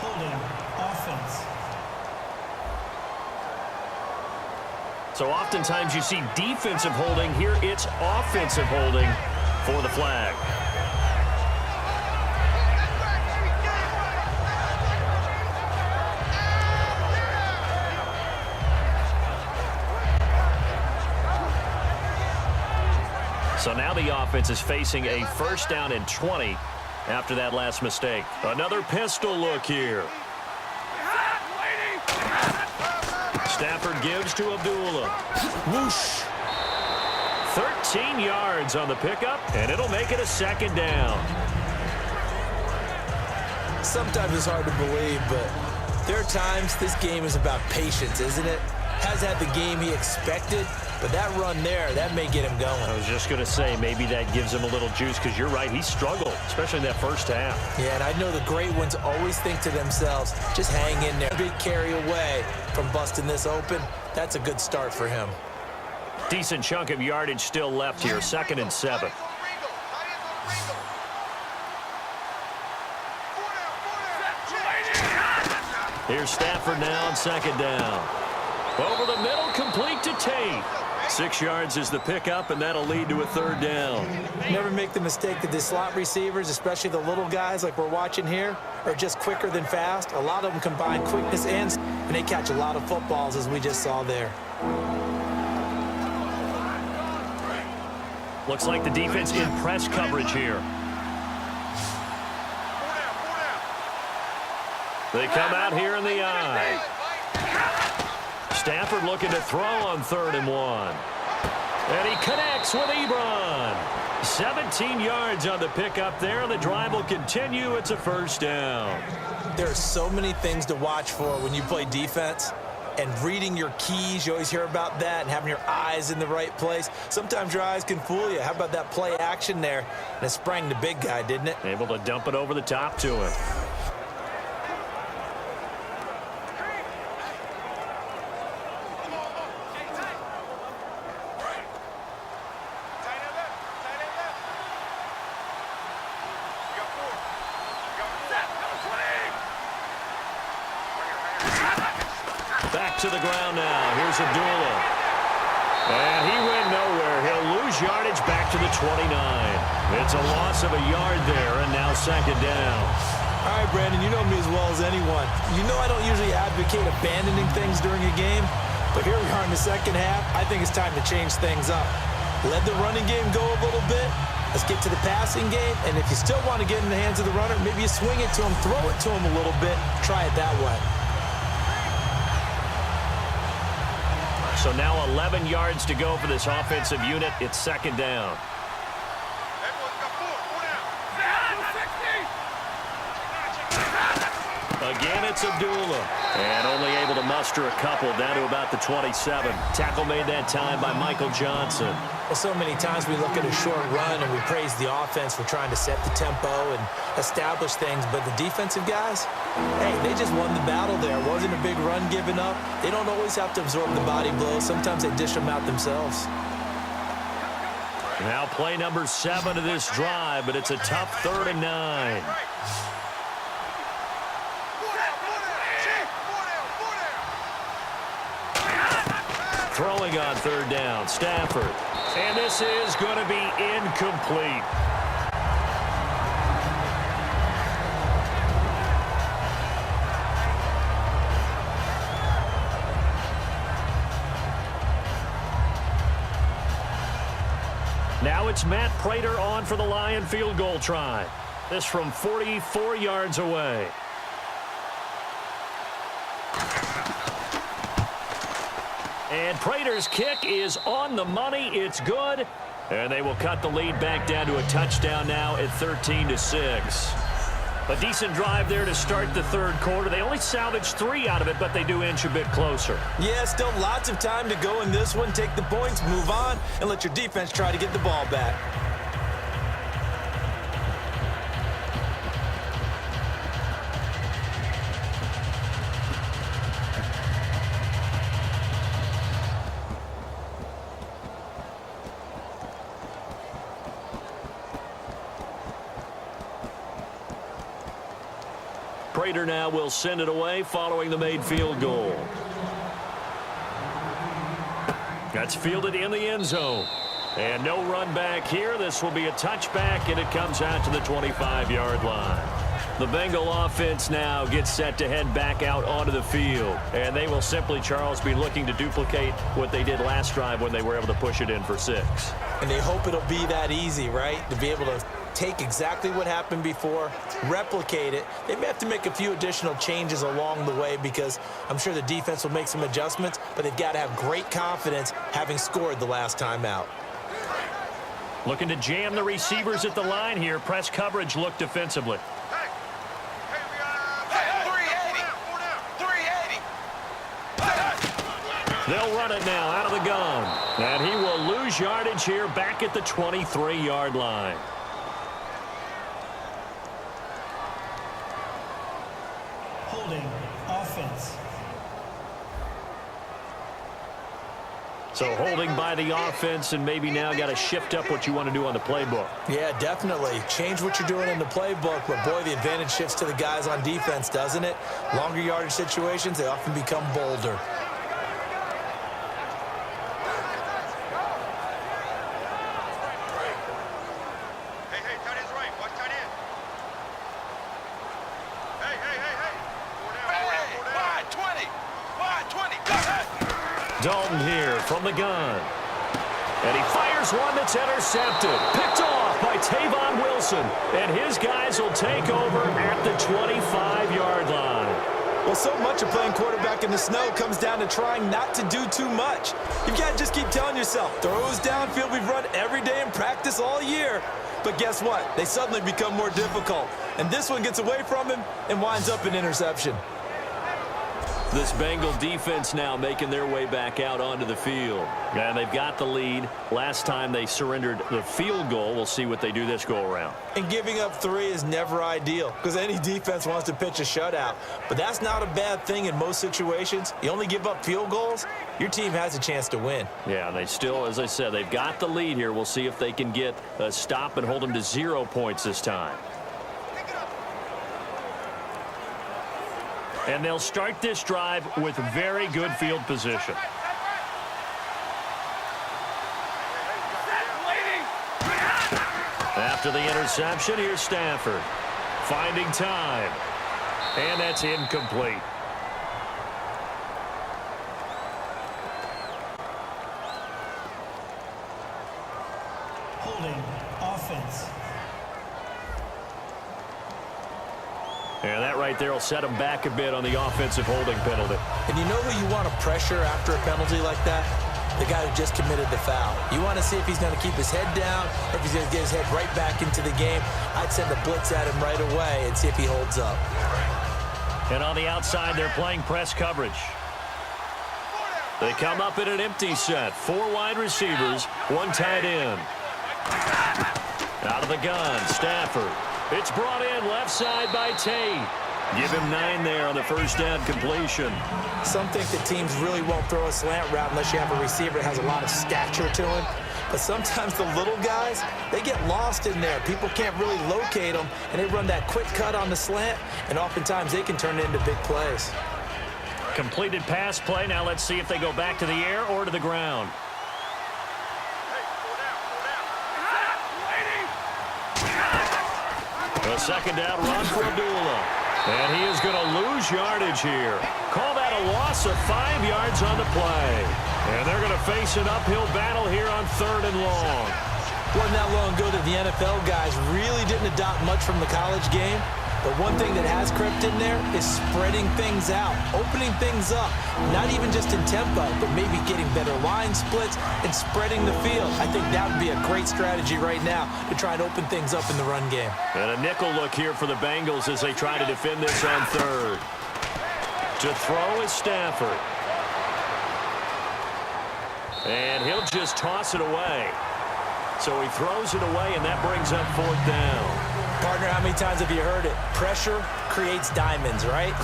Speaker 4: Holding offense.
Speaker 2: So oftentimes you see defensive holding. Here it's offensive holding for the flag. So now the offense is facing a first down and 20 after that last mistake. Another pistol look here. Stafford gives to Abdullah. Whoosh. 13 yards on the pickup, and it'll make it a second down.
Speaker 3: Sometimes it's hard to believe, but there are times this game is about patience, isn't it? Hasn't had the game he expected, but that run there, that may get him going.
Speaker 2: I was just going to say, maybe that gives him a little juice, because you're right, he struggled, especially in that first half.
Speaker 3: Yeah, and I know the great ones always think to themselves, just hang in there. Big carry away from busting this open. That's a good start for him.
Speaker 2: Decent chunk of yardage still left here, 2nd and 7. Here's Stafford now on 2nd down. Over the middle, complete to Tate. 6 yards is the pickup, and that'll lead to a 3rd down.
Speaker 3: Never make the mistake that the slot receivers, especially the little guys like we're watching here, are just quicker than fast. A lot of them combine quickness and they catch a lot of footballs, as we just saw there.
Speaker 2: Looks like the defense in press coverage here. They come out here in the eye. Stafford looking to throw on 3rd and 1. And he connects with Ebron. 17 yards on the pickup there. The drive will continue. It's a 1st down.
Speaker 3: There are so many things to watch for when you play defense. And reading your keys, you always hear about that, and having your eyes in the right place. Sometimes your eyes can fool you. How about that play action there? And it sprang the big guy, didn't it?
Speaker 2: Able to dump it over the top to him. Back to the ground now. Here's Abdullah. And he went nowhere. He'll lose yardage back to the 29. It's a loss of a yard there, and now 2nd down.
Speaker 3: All right, Brandon, you know me as well as anyone. You know I don't usually advocate abandoning things during a game, but here we are in the 2nd half. I think it's time to change things up. Let the running game go a little bit. Let's get to the passing game, and if you still want to get in the hands of the runner, maybe you swing it to him, throw it to him a little bit, try it that way.
Speaker 2: So now 11 yards to go for this offensive unit. It's 2nd down. Again, it's Abdullah. And only able to muster a couple down to about the 27. Tackle made that time by Michael Johnson.
Speaker 3: Well, so many times we look at a short run and we praise the offense for trying to set the tempo and establish things. But the defensive guys, hey, they just won the battle there. It wasn't a big run given up. They don't always have to absorb the body blows. Sometimes they dish them out themselves.
Speaker 2: Now play number 7 of this drive, but it's a tough 3rd and 9. Throwing on 3rd down, Stafford. And this is going to be incomplete. Now it's Matt Prater on for the Lion field goal try. This from 44 yards away. And Prater's kick is on the money. It's good. And they will cut the lead back down to a touchdown now at 13-6. A decent drive there to start the 3rd quarter. They only salvaged 3 out of it, but they do inch a bit closer.
Speaker 3: Yeah, still lots of time to go in this one. Take the points, move on, and let your defense try to get the ball back.
Speaker 2: Prater now will send it away following the made field goal. That's fielded in the end zone. And no run back here. This will be a touchback, and it comes out to the 25-yard line. The Bengal offense now gets set to head back out onto the field. And they will simply, Charles, be looking to duplicate what they did last drive when they were able to push it in for 6.
Speaker 3: And they hope it'll be that easy, right? To be able to take exactly what happened before, replicate it. They may have to make a few additional changes along the way because I'm sure the defense will make some adjustments, but they've got to have great confidence having scored the last time out.
Speaker 2: Looking to jam the receivers at the line here. Press coverage look defensively. They'll run it now out of the gun. And he will lose yardage here back at the 23-yard line.
Speaker 4: Holding offense.
Speaker 2: So holding by the offense, and maybe now got to shift up what you want to do on the playbook.
Speaker 3: Yeah, definitely. Change what you're doing in the playbook, but boy, the advantage shifts to the guys on defense, doesn't it? Longer yardage situations, they often become bolder.
Speaker 2: Dalton here from the gun. And he fires one that's intercepted. Picked off by Tavon Wilson. And his guys will take over at the 25-yard line.
Speaker 3: Well, so much of playing quarterback in the snow comes down to trying not to do too much. You've got to just keep telling yourself, throws downfield we've run every day in practice all year. But guess what? They suddenly become more difficult. And this one gets away from him and winds up an interception.
Speaker 2: This Bengal defense now making their way back out onto the field. And they've got the lead. Last time they surrendered the field goal. We'll see what they do this go-around.
Speaker 3: And giving up 3 is never ideal because any defense wants to pitch a shutout. But that's not a bad thing in most situations. You only give up field goals, your team has a chance to win.
Speaker 2: Yeah, and they still, as I said, they've got the lead here. We'll see if they can get a stop and hold them to 0 points this time. And they'll start this drive with very good field position. After the interception, here's Stafford. Finding time. And that's incomplete.
Speaker 4: Holding offense.
Speaker 2: And that right there will set them back a bit on the offensive holding penalty.
Speaker 3: And you know who you want to pressure after a penalty like that? The guy who just committed the foul. You want to see if he's going to keep his head down or if he's going to get his head right back into the game. I'd send a blitz at him right away and see if he holds up.
Speaker 2: And on the outside, they're playing press coverage. They come up in an empty set. 4 wide receivers, 1 tight end. Out of the gun, Stafford. It's brought in left side by Tate. Give him 9 there on the first down completion.
Speaker 3: Some think that teams really won't throw a slant route unless you have a receiver that has a lot of stature to him. But sometimes the little guys, they get lost in there. People can't really locate them, and they run that quick cut on the slant, and oftentimes they can turn it into big plays.
Speaker 2: Completed pass play. Now let's see if they go back to the air or to the ground. A second down run for Abdullah. And he is going to lose yardage here. Call that a loss of 5 yards on the play. And they're going to face an uphill battle here on 3rd and long.
Speaker 3: Wasn't that long ago that the NFL guys really didn't adopt much from the college game. But one thing that has crept in there is spreading things out, opening things up, not even just in tempo, but maybe getting better line splits and spreading the field. I think that would be a great strategy right now to try and open things up in the run game.
Speaker 2: And a nickel look here for the Bengals as they try to defend this on 3rd. To throw is Stafford. And he'll just toss it away. So he throws it away, and that brings up 4th down.
Speaker 3: Partner, how many times have you heard it? Pressure creates diamonds, right?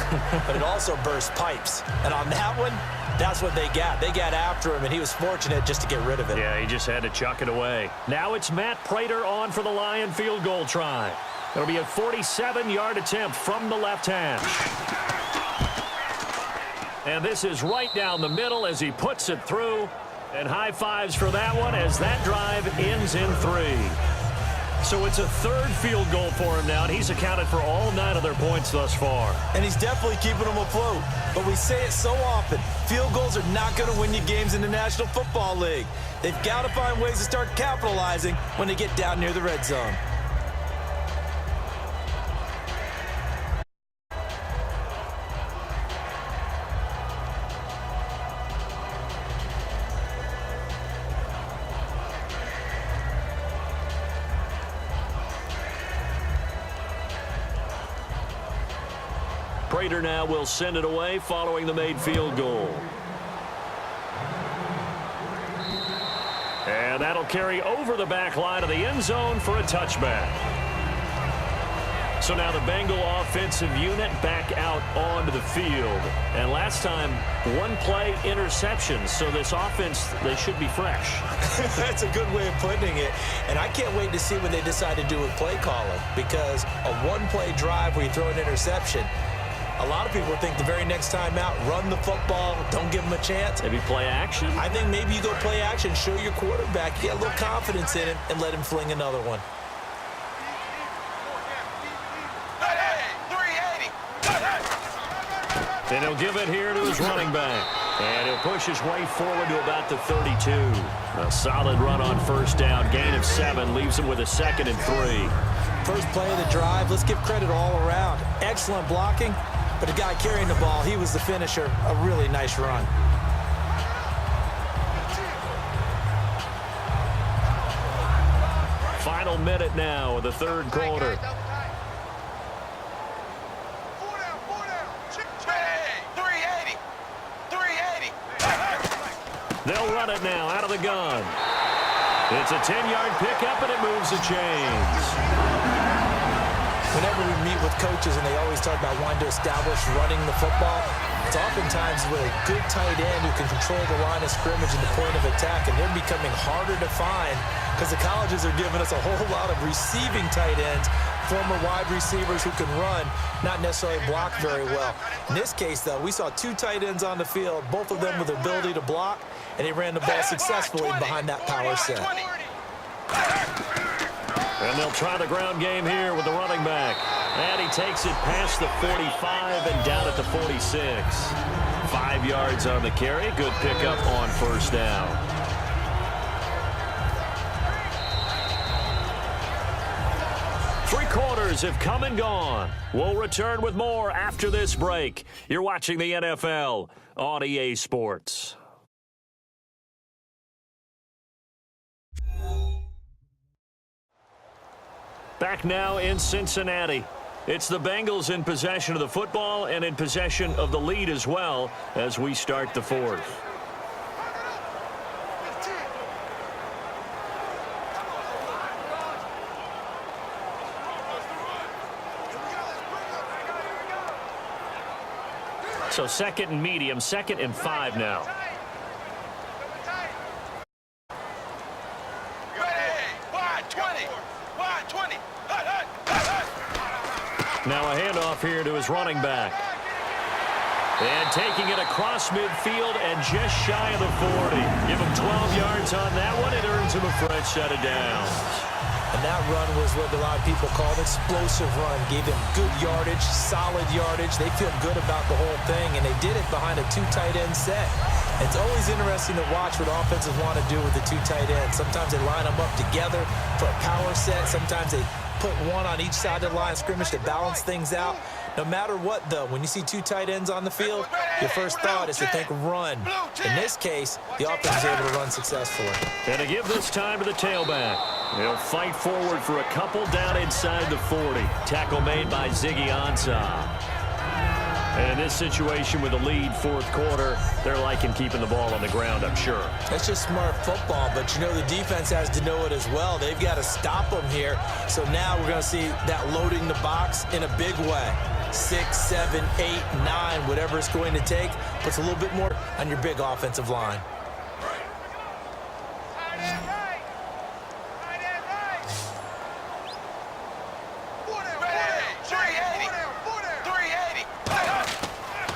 Speaker 3: But it also bursts pipes. And on that one, that's what they got. They got after him, and he was fortunate just to get rid of it.
Speaker 2: Yeah, he just had to chuck it away. Now it's Matt Prater on for the Lion field goal try. It'll be a 47-yard attempt from the left hash. And this is right down the middle as he puts it through. And high fives for that one as that drive ends in 3. So it's a 3rd field goal for him now, and he's accounted for all 9 of their points thus far.
Speaker 3: And he's definitely keeping them afloat. But we say it so often, field goals are not going to win you games in the National Football League. They've got to find ways to start capitalizing when they get down near the red zone.
Speaker 2: Prater now will send it away following the made field goal. And that'll carry over the back line of the end zone for a touchback. So now the Bengal offensive unit back out onto the field. And last time, 1 play interception. So this offense, they should be fresh.
Speaker 3: That's a good way of putting it. And I can't wait to see what they decide to do with play calling. Because a 1-play drive where you throw an interception, a lot of people think the very next time out, run the football, don't give him a chance.
Speaker 2: Maybe play action?
Speaker 3: I think maybe you go play action, show your quarterback, get a little confidence in him, and let him fling another one.
Speaker 5: Hey, 380.
Speaker 2: And he'll give it here to his running back. And he'll push his way forward to about the 32. A solid run on first down. Gain of 7 leaves him with a 2nd and 3.
Speaker 3: First play of the drive, let's give credit all around. Excellent blocking, but the guy carrying the ball, he was the finisher. A really nice run.
Speaker 2: Final minute now of the third quarter. They'll run it now out of the gun. It's a 10-yard pickup, and it moves the chains.
Speaker 3: Whenever we meet with coaches and they always talk about wanting to establish running the football, it's oftentimes with a good tight end who can control the line of scrimmage and the point of attack, and they're becoming harder to find because the colleges are giving us a whole lot of receiving tight ends, former wide receivers who can run, not necessarily block very well. In this case, though, we saw 2 tight ends on the field, both of them with the ability to block, and they ran the ball successfully behind that power set.
Speaker 2: And they'll try the ground game here with the running back. And he takes it past the 45 and down at the 46. 5 yards on the carry. Good pickup on first down. Three quarters have come and gone. We'll return with more after this break. You're watching the NFL on EA Sports. Back now in Cincinnati. It's the Bengals in possession of the football and in possession of the lead as well as we start the fourth. So 2nd and medium, 2nd and 5 now. Now a handoff here to his running back. And taking it across midfield and just shy of the 40. Give him 12 yards on that one. It earns him a fresh set of downs.
Speaker 3: And that run was what a lot of people call an explosive run. Gave them good yardage, solid yardage. They feel good about the whole thing, and they did it behind a 2 tight end set. It's always interesting to watch what offenses want to do with the 2 tight ends. Sometimes they line them up together for a power set. Sometimes they put one on each side of the line of scrimmage to balance things out. No matter what, though, when you see 2 tight ends on the field, your first thought is to think run. In this case, the offense is able to run successfully.
Speaker 2: And to give this time to the tailback. He'll fight forward for a couple down inside the 40. Tackle made by Ziggy Ansah. And in this situation with the lead fourth quarter, they're liking keeping the ball on the ground, I'm sure.
Speaker 3: That's just smart football, but you know the defense has to know it as well. They've got to stop them here. So now we're going to see that loading the box in a big way. 6, 7, 8, 9, whatever it's going to take, puts a little bit more on your big offensive line.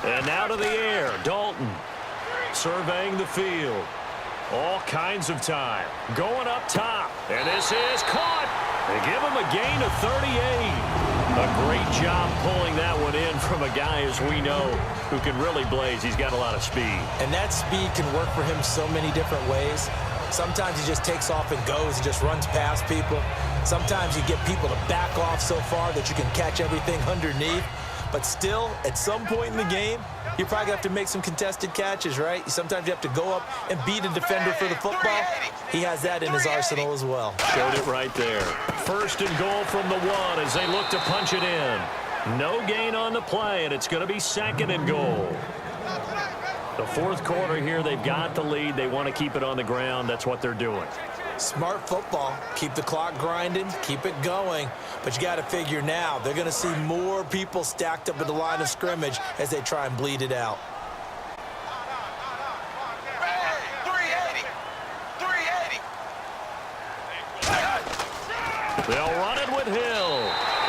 Speaker 2: And now to the air, Dalton surveying the field. All kinds of time. Going up top. And this is caught. They give him a gain of 38. A great job pulling that one in from a guy, as we know, who can really blaze. He's got a lot of speed.
Speaker 3: And that speed can work for him so many different ways. Sometimes he just takes off and goes and just runs past people. Sometimes you get people to back off so far that you can catch everything underneath. But still, at some point in the game, you're probably going to have to make some contested catches, right? Sometimes you have to go up and beat a defender for the football. He has that in his arsenal as well.
Speaker 2: Showed it right there. First and goal from the 1 as they look to punch it in. No gain on the play, and it's going to be 2nd and goal. The fourth quarter here, they've got the lead. They want to keep it on the ground. That's what they're doing.
Speaker 3: Smart football. Keep the clock grinding. Keep it going. But you got to figure now, they're going to see more people stacked up at the line of scrimmage as they try and bleed it out.
Speaker 2: They'll run it with Hill.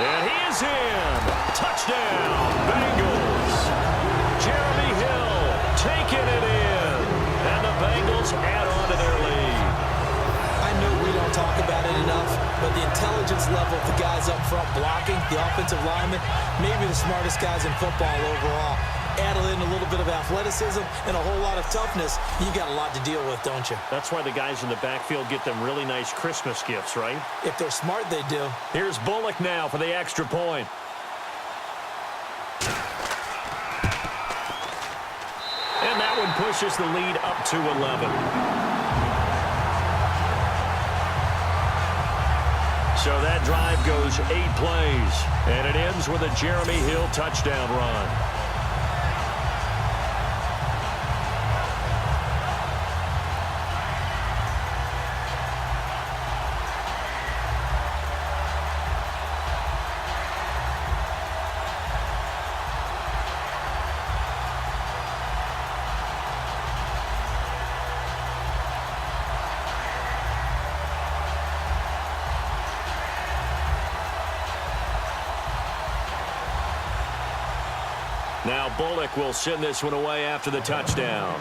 Speaker 2: And he is in. Touchdown, Bengals. Jeremy Hill taking it in. And the Bengals add on to their lead.
Speaker 3: I know we don't talk about it enough, but the intelligence level of the guys up front blocking, the offensive linemen, maybe the smartest guys in football overall. add in a little bit of athleticism and a whole lot of toughness, you've got a lot to deal with, don't you?
Speaker 2: That's why the guys in the backfield get them really nice Christmas gifts, right?
Speaker 3: If they're smart, they do.
Speaker 2: Here's Bullock now for the extra point. And that one pushes the lead up to 11. So that drive goes 8 plays, and it ends with a Jeremy Hill touchdown run. Now Bullock will send this one away after the touchdown.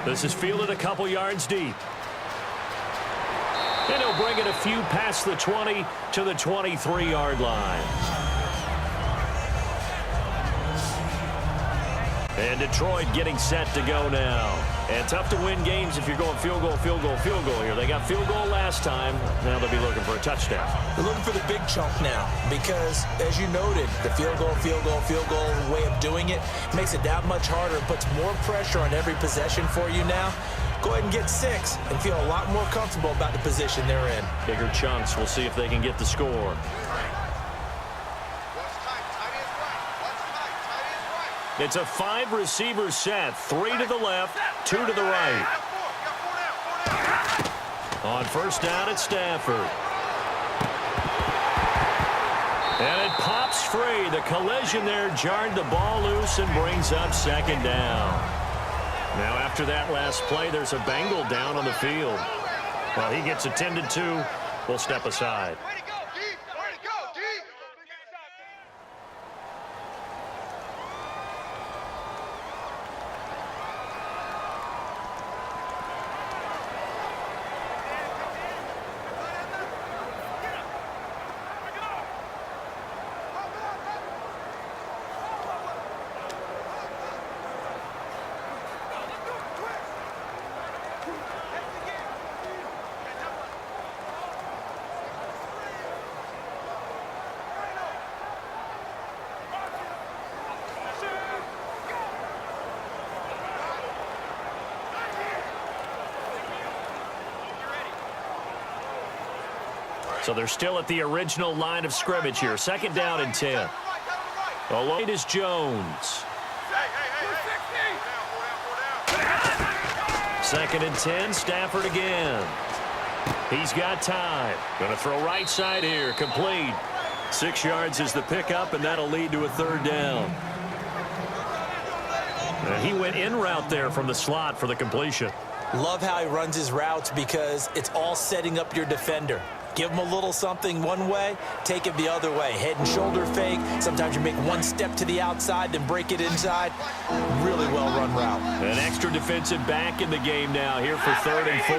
Speaker 2: This is fielded a couple yards deep. And he'll bring it a few past the 20 to the 23-yard line. And Detroit getting set to go now. And tough to win games if you're going field goal, field goal, field goal here. They got field goal last time. Now they'll be looking for a touchdown.
Speaker 3: They're looking for the big chunk now because, as you noted, the field goal way of doing it makes it that much harder and puts more pressure on every possession for you now. Go ahead and get 6 and feel a lot more comfortable about the position they're in.
Speaker 2: Bigger chunks. We'll see if they can get the score. It's a 5-receiver set. 3 to the left, 2 to the right. On first down, it's Stafford. And it pops free. The collision there jarred the ball loose and brings up second down. Now, after that last play, there's a Bengal down on the field. While he gets attended to, we'll step aside. So they're still at the original line of scrimmage here. Second down and 10. Alone is Jones. Second and 10, Stafford again. He's got time. Going to throw right side here, complete. 6 yards is the pickup, and that'll lead to a third down. He went in route there from the slot for the completion.
Speaker 3: Love how he runs his routes because it's all setting up your defender. Give him a little something one way, take it the other way. Head and shoulder fake. Sometimes you make one step to the outside, then break it inside. Really well-run route.
Speaker 2: An extra defensive back in the game now here for 3rd and 4.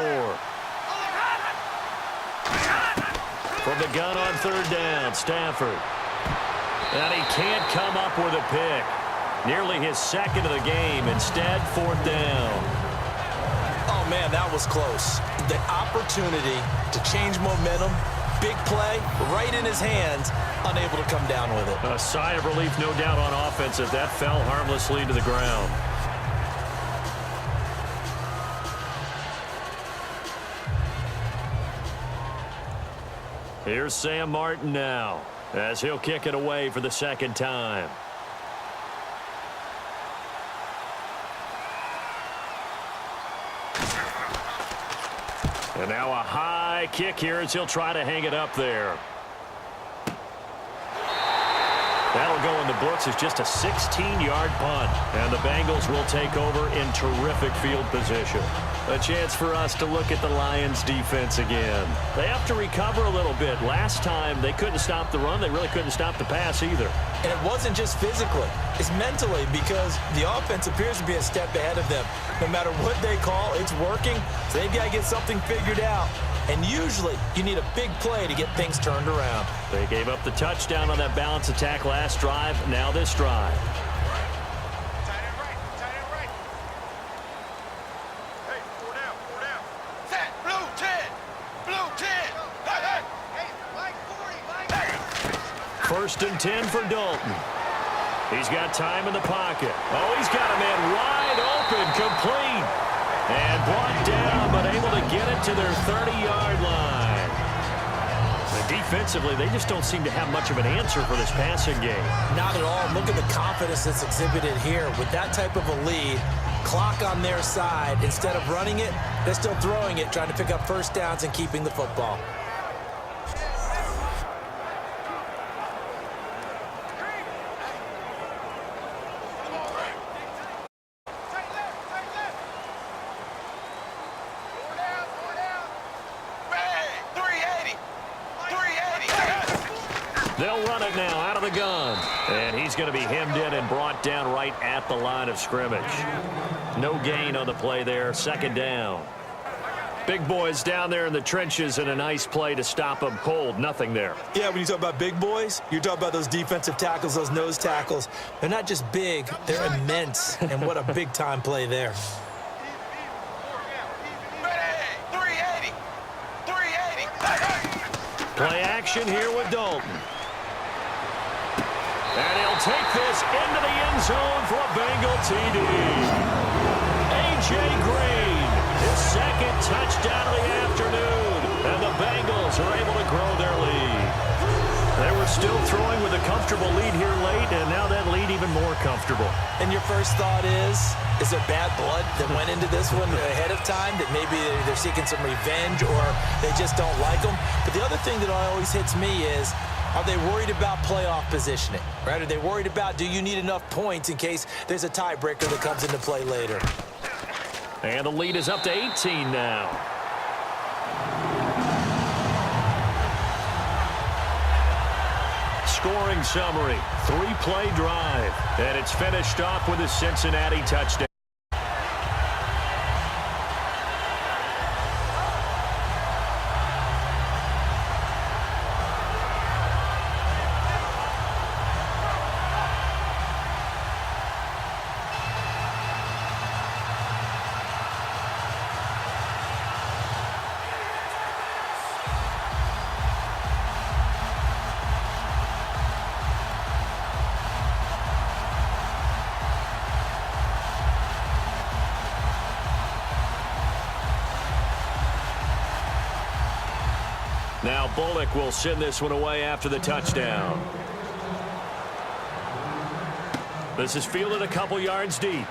Speaker 2: From the gun on 3rd down, Stafford. And he can't come up with a pick. Nearly his second of the game. Instead, 4th down.
Speaker 3: Oh, man, that was close. The opportunity to change momentum, big play, right in his hands, unable to come down with it.
Speaker 2: A sigh of relief, no doubt, on offense as that fell harmlessly to the ground. Here's Sam Martin now as he'll kick it away for the second time. And now a high kick here as he'll try to hang it up there. That'll go in the books as just a 16-yard punt. And the Bengals will take over in terrific field position. A chance for us to look at the Lions' defense again. They have to recover a little bit. Last time, they couldn't stop the run. They really couldn't stop the pass either.
Speaker 3: And it wasn't just physically. It's mentally because the offense appears to be a step ahead of them. No matter what they call, it's working. So they've got to get something figured out. And usually, you need a big play to get things turned around.
Speaker 2: They gave up the touchdown on that balance attack last drive. Now this drive.
Speaker 5: Tight end right. Tight end right. Hey, 4 down. 4 down. Set. Blue 10. Blue 10. Hey, hey. Hey, Mike 40. Mike. Hey.
Speaker 2: First and 10 for Dalton. He's got time in the pocket. Oh, he's got a man wide open, complete. And brought down, but able to get it to their 30-yard line. And defensively, they just don't seem to have much of an answer for this passing game.
Speaker 3: Not at all. Look at the confidence that's exhibited here. With that type of a lead, clock on their side, instead of running it, they're still throwing it, trying to pick up first downs and keeping the football.
Speaker 2: They'll run it now out of the gun. And he's going to be hemmed in and brought down right at the line of scrimmage. No gain on the play there. Second down. Big boys down there in the trenches, and a nice play to stop them cold. Nothing there.
Speaker 3: Yeah, when you talk about big boys, you're talking about those defensive tackles, those nose tackles. They're not just big, they're immense. And what a big-time play there.
Speaker 2: Play action here with Dalton. And he'll take this into the end zone for a Bengal TD. A.J. Green, his second touchdown of the afternoon. And the Bengals are able to grow their lead. They were still throwing with a comfortable lead here late, and now that lead even more comfortable.
Speaker 3: And your first thought is there bad blood that went into this one ahead of time, that maybe they're seeking some revenge or they just don't like them? But the other thing that always hits me is, are they worried about playoff positioning, right? Are they worried about, do you need enough points in case there's a tiebreaker that comes into play later?
Speaker 2: And the lead is up to 18 now. Scoring summary, 3-play drive, and it's finished off with a Cincinnati touchdown. Now Bullock will send this one away after the touchdown. This is fielded a couple yards deep.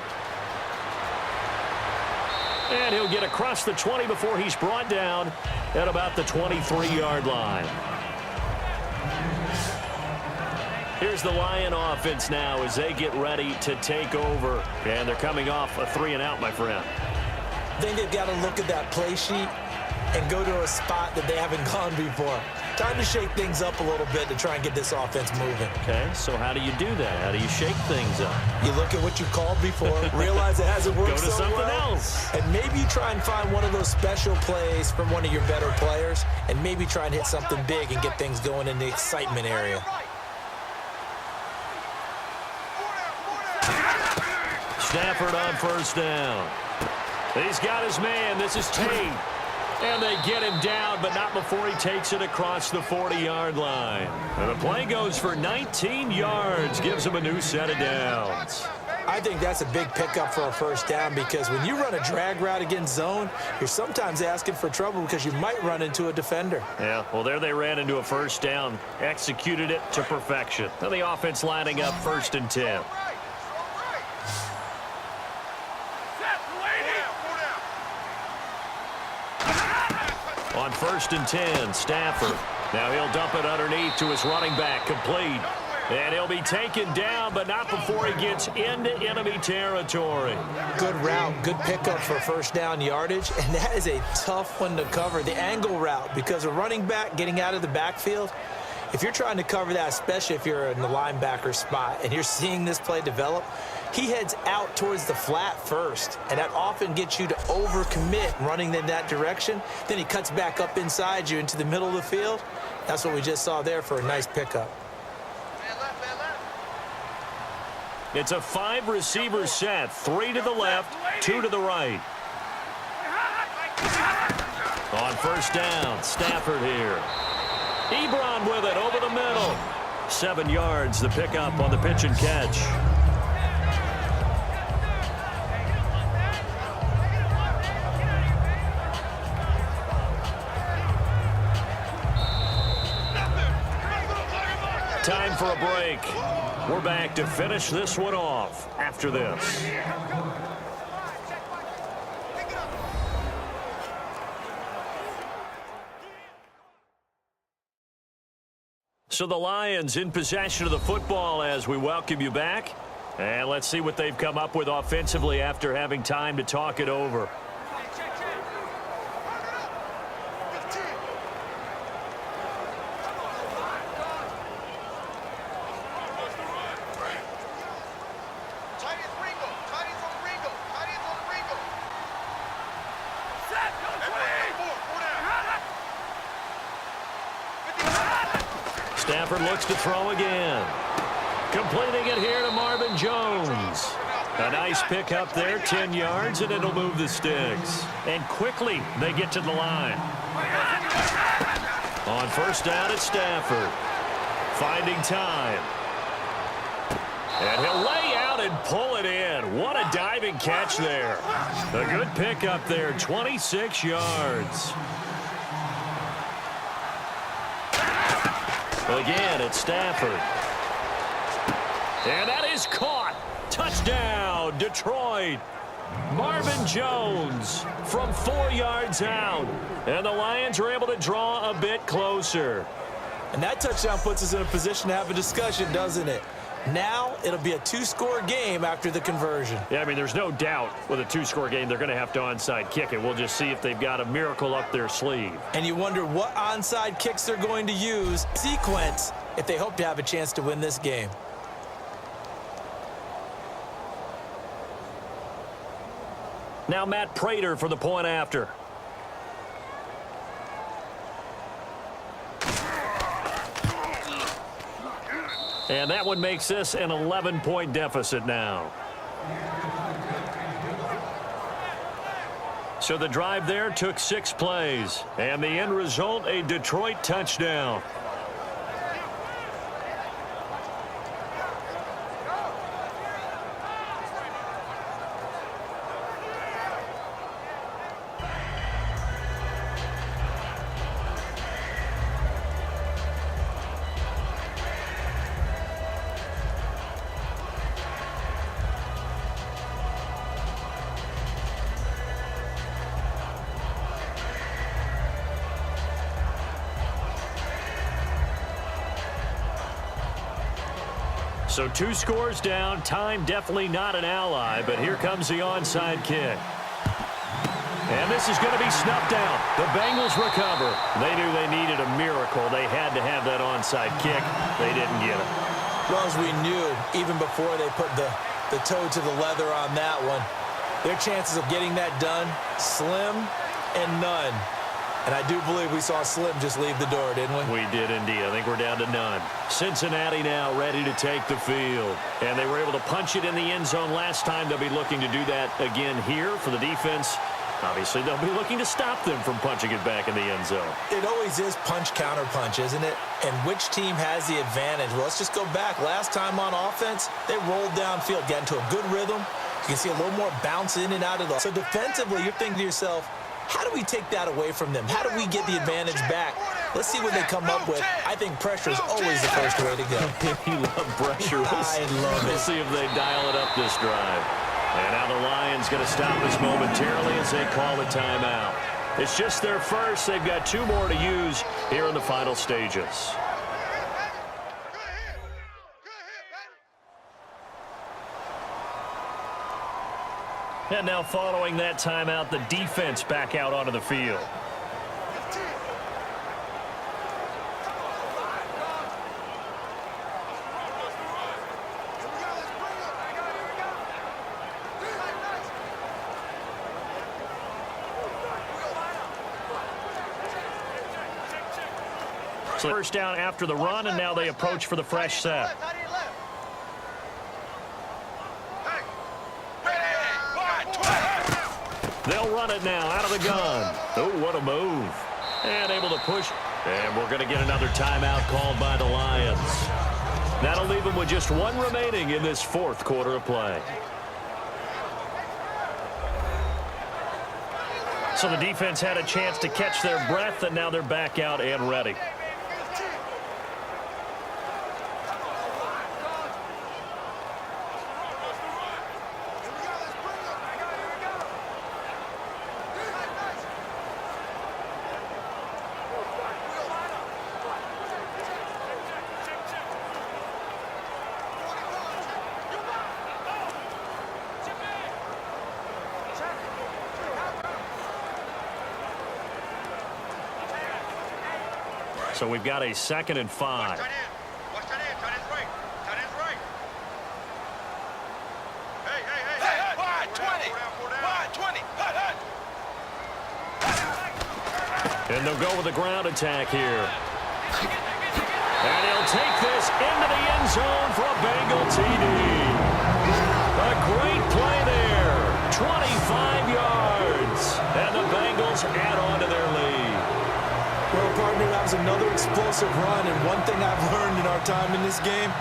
Speaker 2: And he'll get across the 20 before he's brought down at about the 23-yard line. Here's the Lion offense now as they get ready to take over. And they're coming off a 3-and-out, my friend.
Speaker 3: I think they've got to look at that play sheet and go to a spot that they haven't gone before. Time to shake things up a little bit to try and get this offense moving.
Speaker 2: Okay, so how do you do that? How do you shake things up?
Speaker 3: You look at what you called before, realize it hasn't worked
Speaker 2: so well. Go to something else.
Speaker 3: And maybe you try and find one of those special plays from one of your better players, and maybe try and hit something big and get things going in the excitement area.
Speaker 2: Stafford on first down. He's got his man. This is Tate. And they get him down, but not before he takes it across the 40-yard line. And the play goes for 19 yards, gives him a new set of downs.
Speaker 3: I think that's a big pickup for a first down, because when you run a drag route against zone, you're sometimes asking for trouble because you might run into a defender.
Speaker 2: Yeah, well, there they ran into a first down, executed it to perfection. Now the offense lining up 1st and 10. On 1st and 10, Stafford. Now he'll dump it underneath to his running back, complete. And he'll be taken down, but not before he gets into enemy territory.
Speaker 3: Good route, good pickup for first down yardage, and that is a tough one to cover, the angle route, because a running back getting out of the backfield, if you're trying to cover that, especially if you're in the linebacker spot and you're seeing this play develop, he heads out towards the flat first, and that often gets you to overcommit running in that direction. Then he cuts back up inside you into the middle of the field. That's what we just saw there for a nice pickup.
Speaker 2: It's a 5-receiver set, 3 to the left, 2 to the right. On first down, Stafford here. Ebron with it over the middle. 7 yards, the pickup on the pitch and catch. Time for a break. We're back to finish this one off after this. So the Lions in possession of the football as we welcome you back. And let's see what they've come up with offensively after having time to talk it over. Stafford looks to throw again. Completing it here to Marvin Jones. A nice pickup there, 10 yards, and it'll move the sticks. And quickly they get to the line. On first down, it's Stafford. Finding time. And he'll lay out and pull it in. What a diving catch there. A good pickup there, 26 yards. Again, it's Stafford. And that is caught. Touchdown, Detroit. Marvin Jones from 4 yards out. And the Lions are able to draw a bit closer.
Speaker 3: And that touchdown puts us in a position to have a discussion, doesn't it? Now it'll be a 2-score game after the conversion.
Speaker 2: Yeah, I mean, there's no doubt with a 2-score game they're going to have to onside kick it. We'll just see if they've got a miracle up their sleeve.
Speaker 3: And you wonder what onside kicks they're going to use sequence if they hope to have a chance to win this game.
Speaker 2: Now Matt Prater for the point after. And that one makes this an 11-point deficit now. So the drive there took 6 plays. And the end result, a Detroit touchdown. So 2 scores down. Time definitely not an ally, but here comes the onside kick. And this is going to be snuffed out. The Bengals recover. They knew they needed a miracle. They had to have that onside kick. They didn't get it.
Speaker 3: Well, as we knew, even before they put the toe to the leather on that one, their chances of getting that done, slim and none. And I do believe we saw Slim just leave the door, didn't we?
Speaker 2: We did indeed. I think we're down to none. Cincinnati now ready to take the field. And they were able to punch it in the end zone last time. They'll be looking to do that again here for the defense. Obviously, they'll be looking to stop them from punching it back in the end zone.
Speaker 3: It always is punch-counter-punch, isn't it? And which team has the advantage? Well, let's just go back. Last time on offense, they rolled downfield, got into a good rhythm. You can see a little more bounce in and out of the... So defensively, you're thinking to yourself, how do we take that away from them? How do we get the advantage back? Let's see what they come up with. I think pressure is always the first way to go.
Speaker 2: You love pressure.
Speaker 3: I love it.
Speaker 2: We'll see if they dial it up this drive. And now the Lions going to stop us momentarily as they call a timeout. It's just their first. They've got 2 more to use here in the final stages. And now following that timeout, the defense back out onto the field. So first down after the run, and now they approach for the fresh set. They'll run it now out of the gun. Oh, what a move. And able to push. And we're going to get another timeout called by the Lions. That'll leave them with just one remaining in this fourth quarter of play. So the defense had a chance to catch their breath, and now they're back out and ready. So we've got a 2nd and 5.
Speaker 5: Watch that in. Tight end's right. Tight end's right. Hey. Wide 20. Wide 20.
Speaker 2: And they'll go with the ground attack here. And he'll take this into the end zone for a Bengal TD. A great play there. 25 yards. And the Bengals add on to their lead.
Speaker 3: Well, partner, that was another explosive run, and one thing I've learned in our time in this game,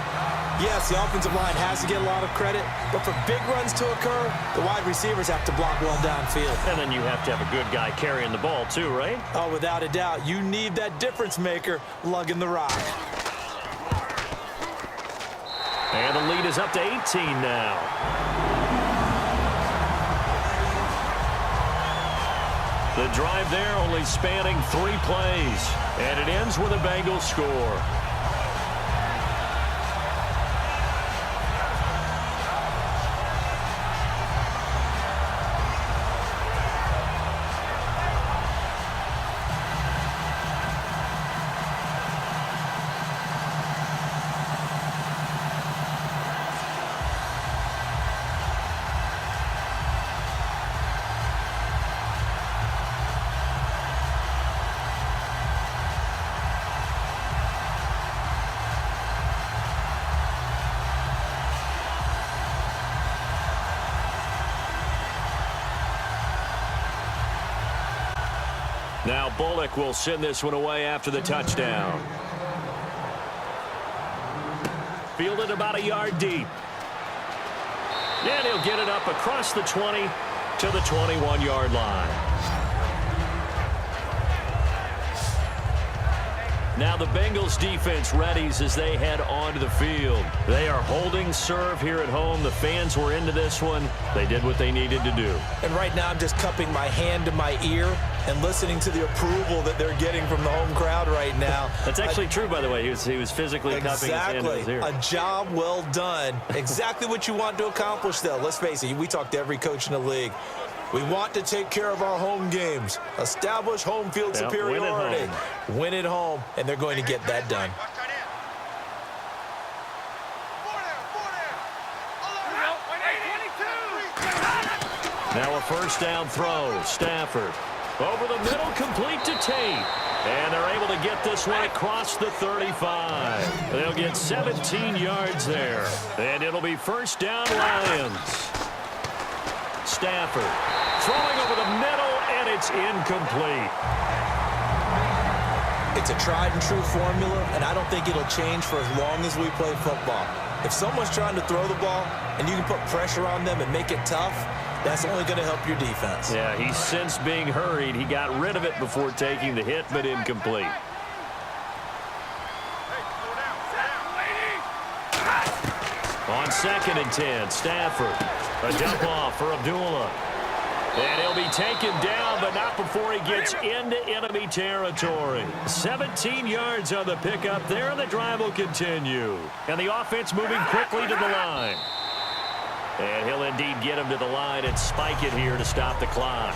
Speaker 3: yes, the offensive line has to get a lot of credit, but for big runs to occur, the wide receivers have to block well downfield.
Speaker 2: And then you have to have a good guy carrying the ball too, right?
Speaker 3: Oh, without a doubt. You need that difference maker lugging the rock.
Speaker 2: And the lead is up to 18 now. The drive there only spanning 3 plays. And it ends with a Bengals score. Now Bullock will send this one away after the touchdown. Fielded about a yard deep. And he'll get it up across the 20 to the 21-yard line. Now the Bengals defense readies as they head onto the field. They are holding serve here at home. The fans were into this one. They did what they needed to do.
Speaker 3: And right now I'm just cupping my hand to my ear and listening to the approval that they're getting from the home crowd right now.
Speaker 2: That's actually true, by the way. He was physically cupping his hand to his ear.
Speaker 3: A job well done. Exactly what you want to accomplish, though. Let's face it, we talk to every coach in the league. We want to take care of our home games, establish home field superiority, win at home, and they're going to get that done.
Speaker 2: Now a first down throw. Stafford over the middle, complete to Tate. And they're able to get this one across the 35. They'll get 17 yards there. And it'll be first down Lions. Stafford throwing over the middle, and it's incomplete.
Speaker 3: It's a tried and true formula, and I don't think it'll change for as long as we play football. If someone's trying to throw the ball and you can put pressure on them and make it tough, that's only going to help your defense.
Speaker 2: Yeah, he's since being hurried. He got rid of it before taking the hit, but incomplete. On 2nd and 10, Stafford. A dump off for Abdullah. And he'll be taken down, but not before he gets into enemy territory. 17 yards on the pickup there, and the drive will continue. And the offense moving quickly to the line. And he'll indeed get him to the line and spike it here to stop the clock.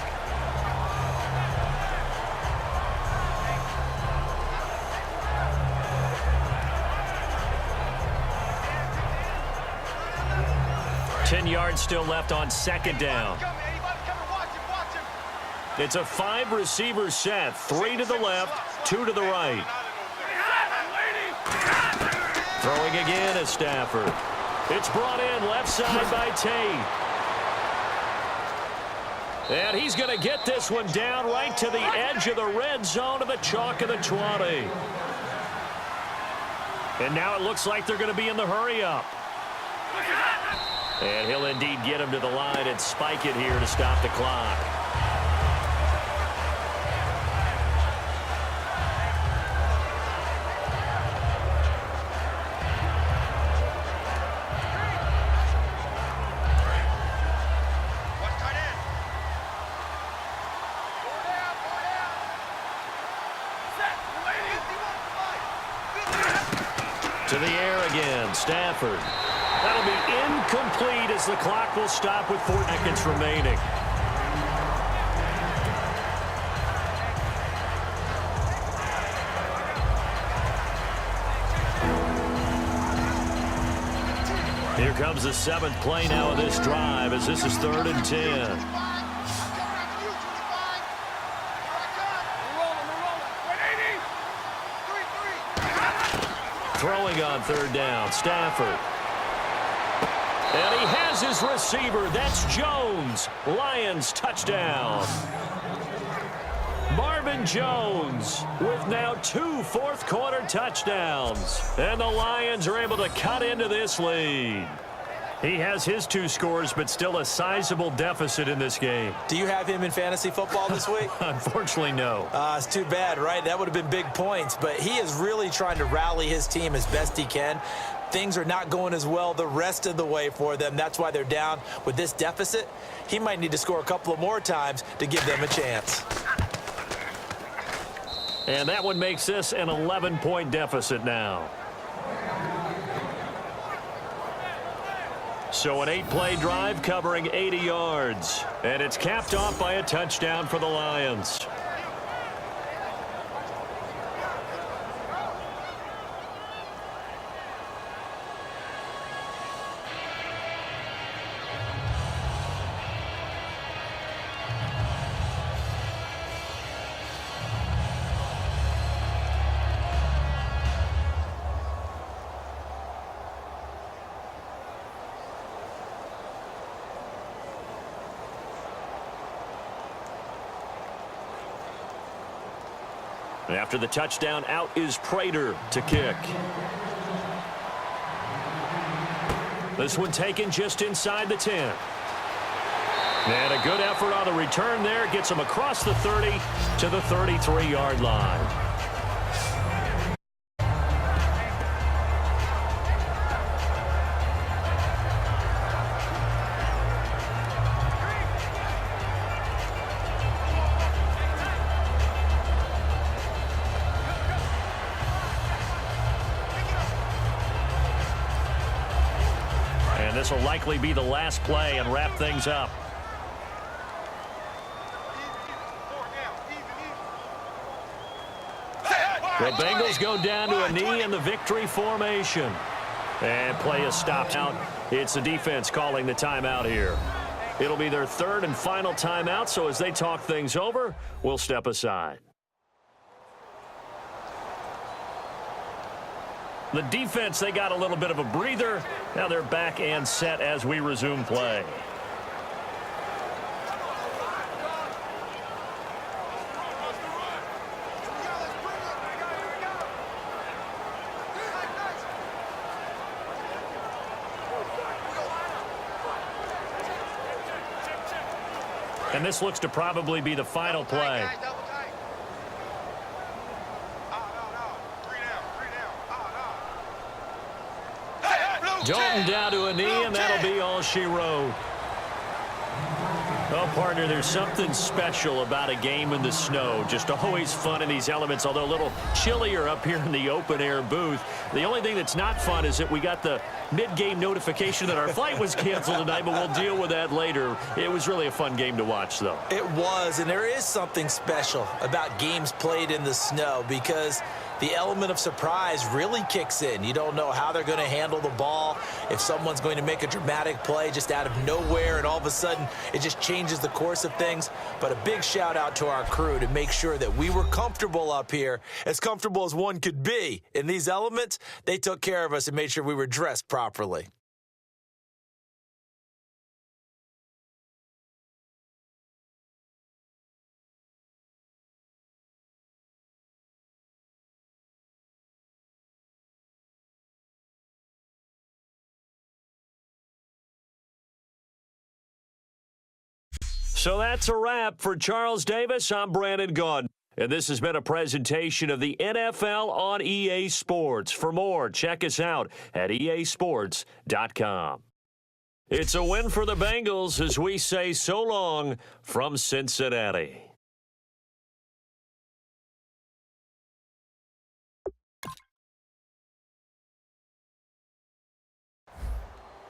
Speaker 2: Ten yards still left on 2nd down. It's a 5-receiver set, 3 to the left, 2 to the right. Throwing again is Stafford. It's brought in left side by Tate. And he's going to get this one down right to the edge of the red zone of the chalk of the 20. And now it looks like they're going to be in the hurry-up. And he'll indeed get him to the line and spike it here to stop the clock. To the air again, Stafford. That'll be incomplete as the clock will stop with 4 seconds remaining. Here comes the 7th play now of this drive as this is 3rd and 10. Throwing on 3rd down, Stafford. And he has his receiver. That's Jones. Lions touchdown. Marvin Jones with now 2 fourth-quarter touchdowns. And the Lions are able to cut into this lead. He has his 2 scores, but still a sizable deficit in this game.
Speaker 3: Do you have him in fantasy football this week?
Speaker 2: Unfortunately, no.
Speaker 3: It's too bad, right? That would have been big points, but he is really trying to rally his team as best he can. Things are not going as well the rest of the way for them. That's why they're down with this deficit. He might need to score a couple of more times to give them a chance.
Speaker 2: And that one makes this an 11-point deficit now. So an 8-play drive covering 80 yards. And it's capped off by a touchdown for the Lions. After the touchdown, out is Prater to kick. This one taken just inside the 10. And a good effort on the return there. Gets him across the 30 to the 33-yard line. This will likely be the last play and wrap things up. The Bengals go down to a knee in the victory formation. And play is stopped out. It's the defense calling the timeout here. It'll be their 3rd and final timeout, so as they talk things over, we'll step aside. The defense, they got a little bit of a breather. Now they're back and set as we resume play. And this looks to probably be the final play. Dalton down to a knee, and that'll be all she wrote. Oh, partner, there's something special about a game in the snow. Just always fun in these elements, although a little chillier up here in the open-air booth. The only thing that's not fun is that we got the mid-game notification that our flight was canceled tonight, but we'll deal with that later. It was really a fun game to watch, though.
Speaker 3: It was, and there is something special about games played in the snow because the element of surprise really kicks in. You don't know how they're going to handle the ball, if someone's going to make a dramatic play just out of nowhere, and all of a sudden it just changes the course of things. But a big shout out to our crew to make sure that we were comfortable up here, as comfortable as one could be. In these elements, they took care of us and made sure we were dressed properly.
Speaker 2: So that's a wrap for Charles Davis. I'm Brandon Gaudin, and this has been a presentation of the NFL on EA Sports. For more, check us out at easports.com. It's a win for the Bengals as we say so long from Cincinnati.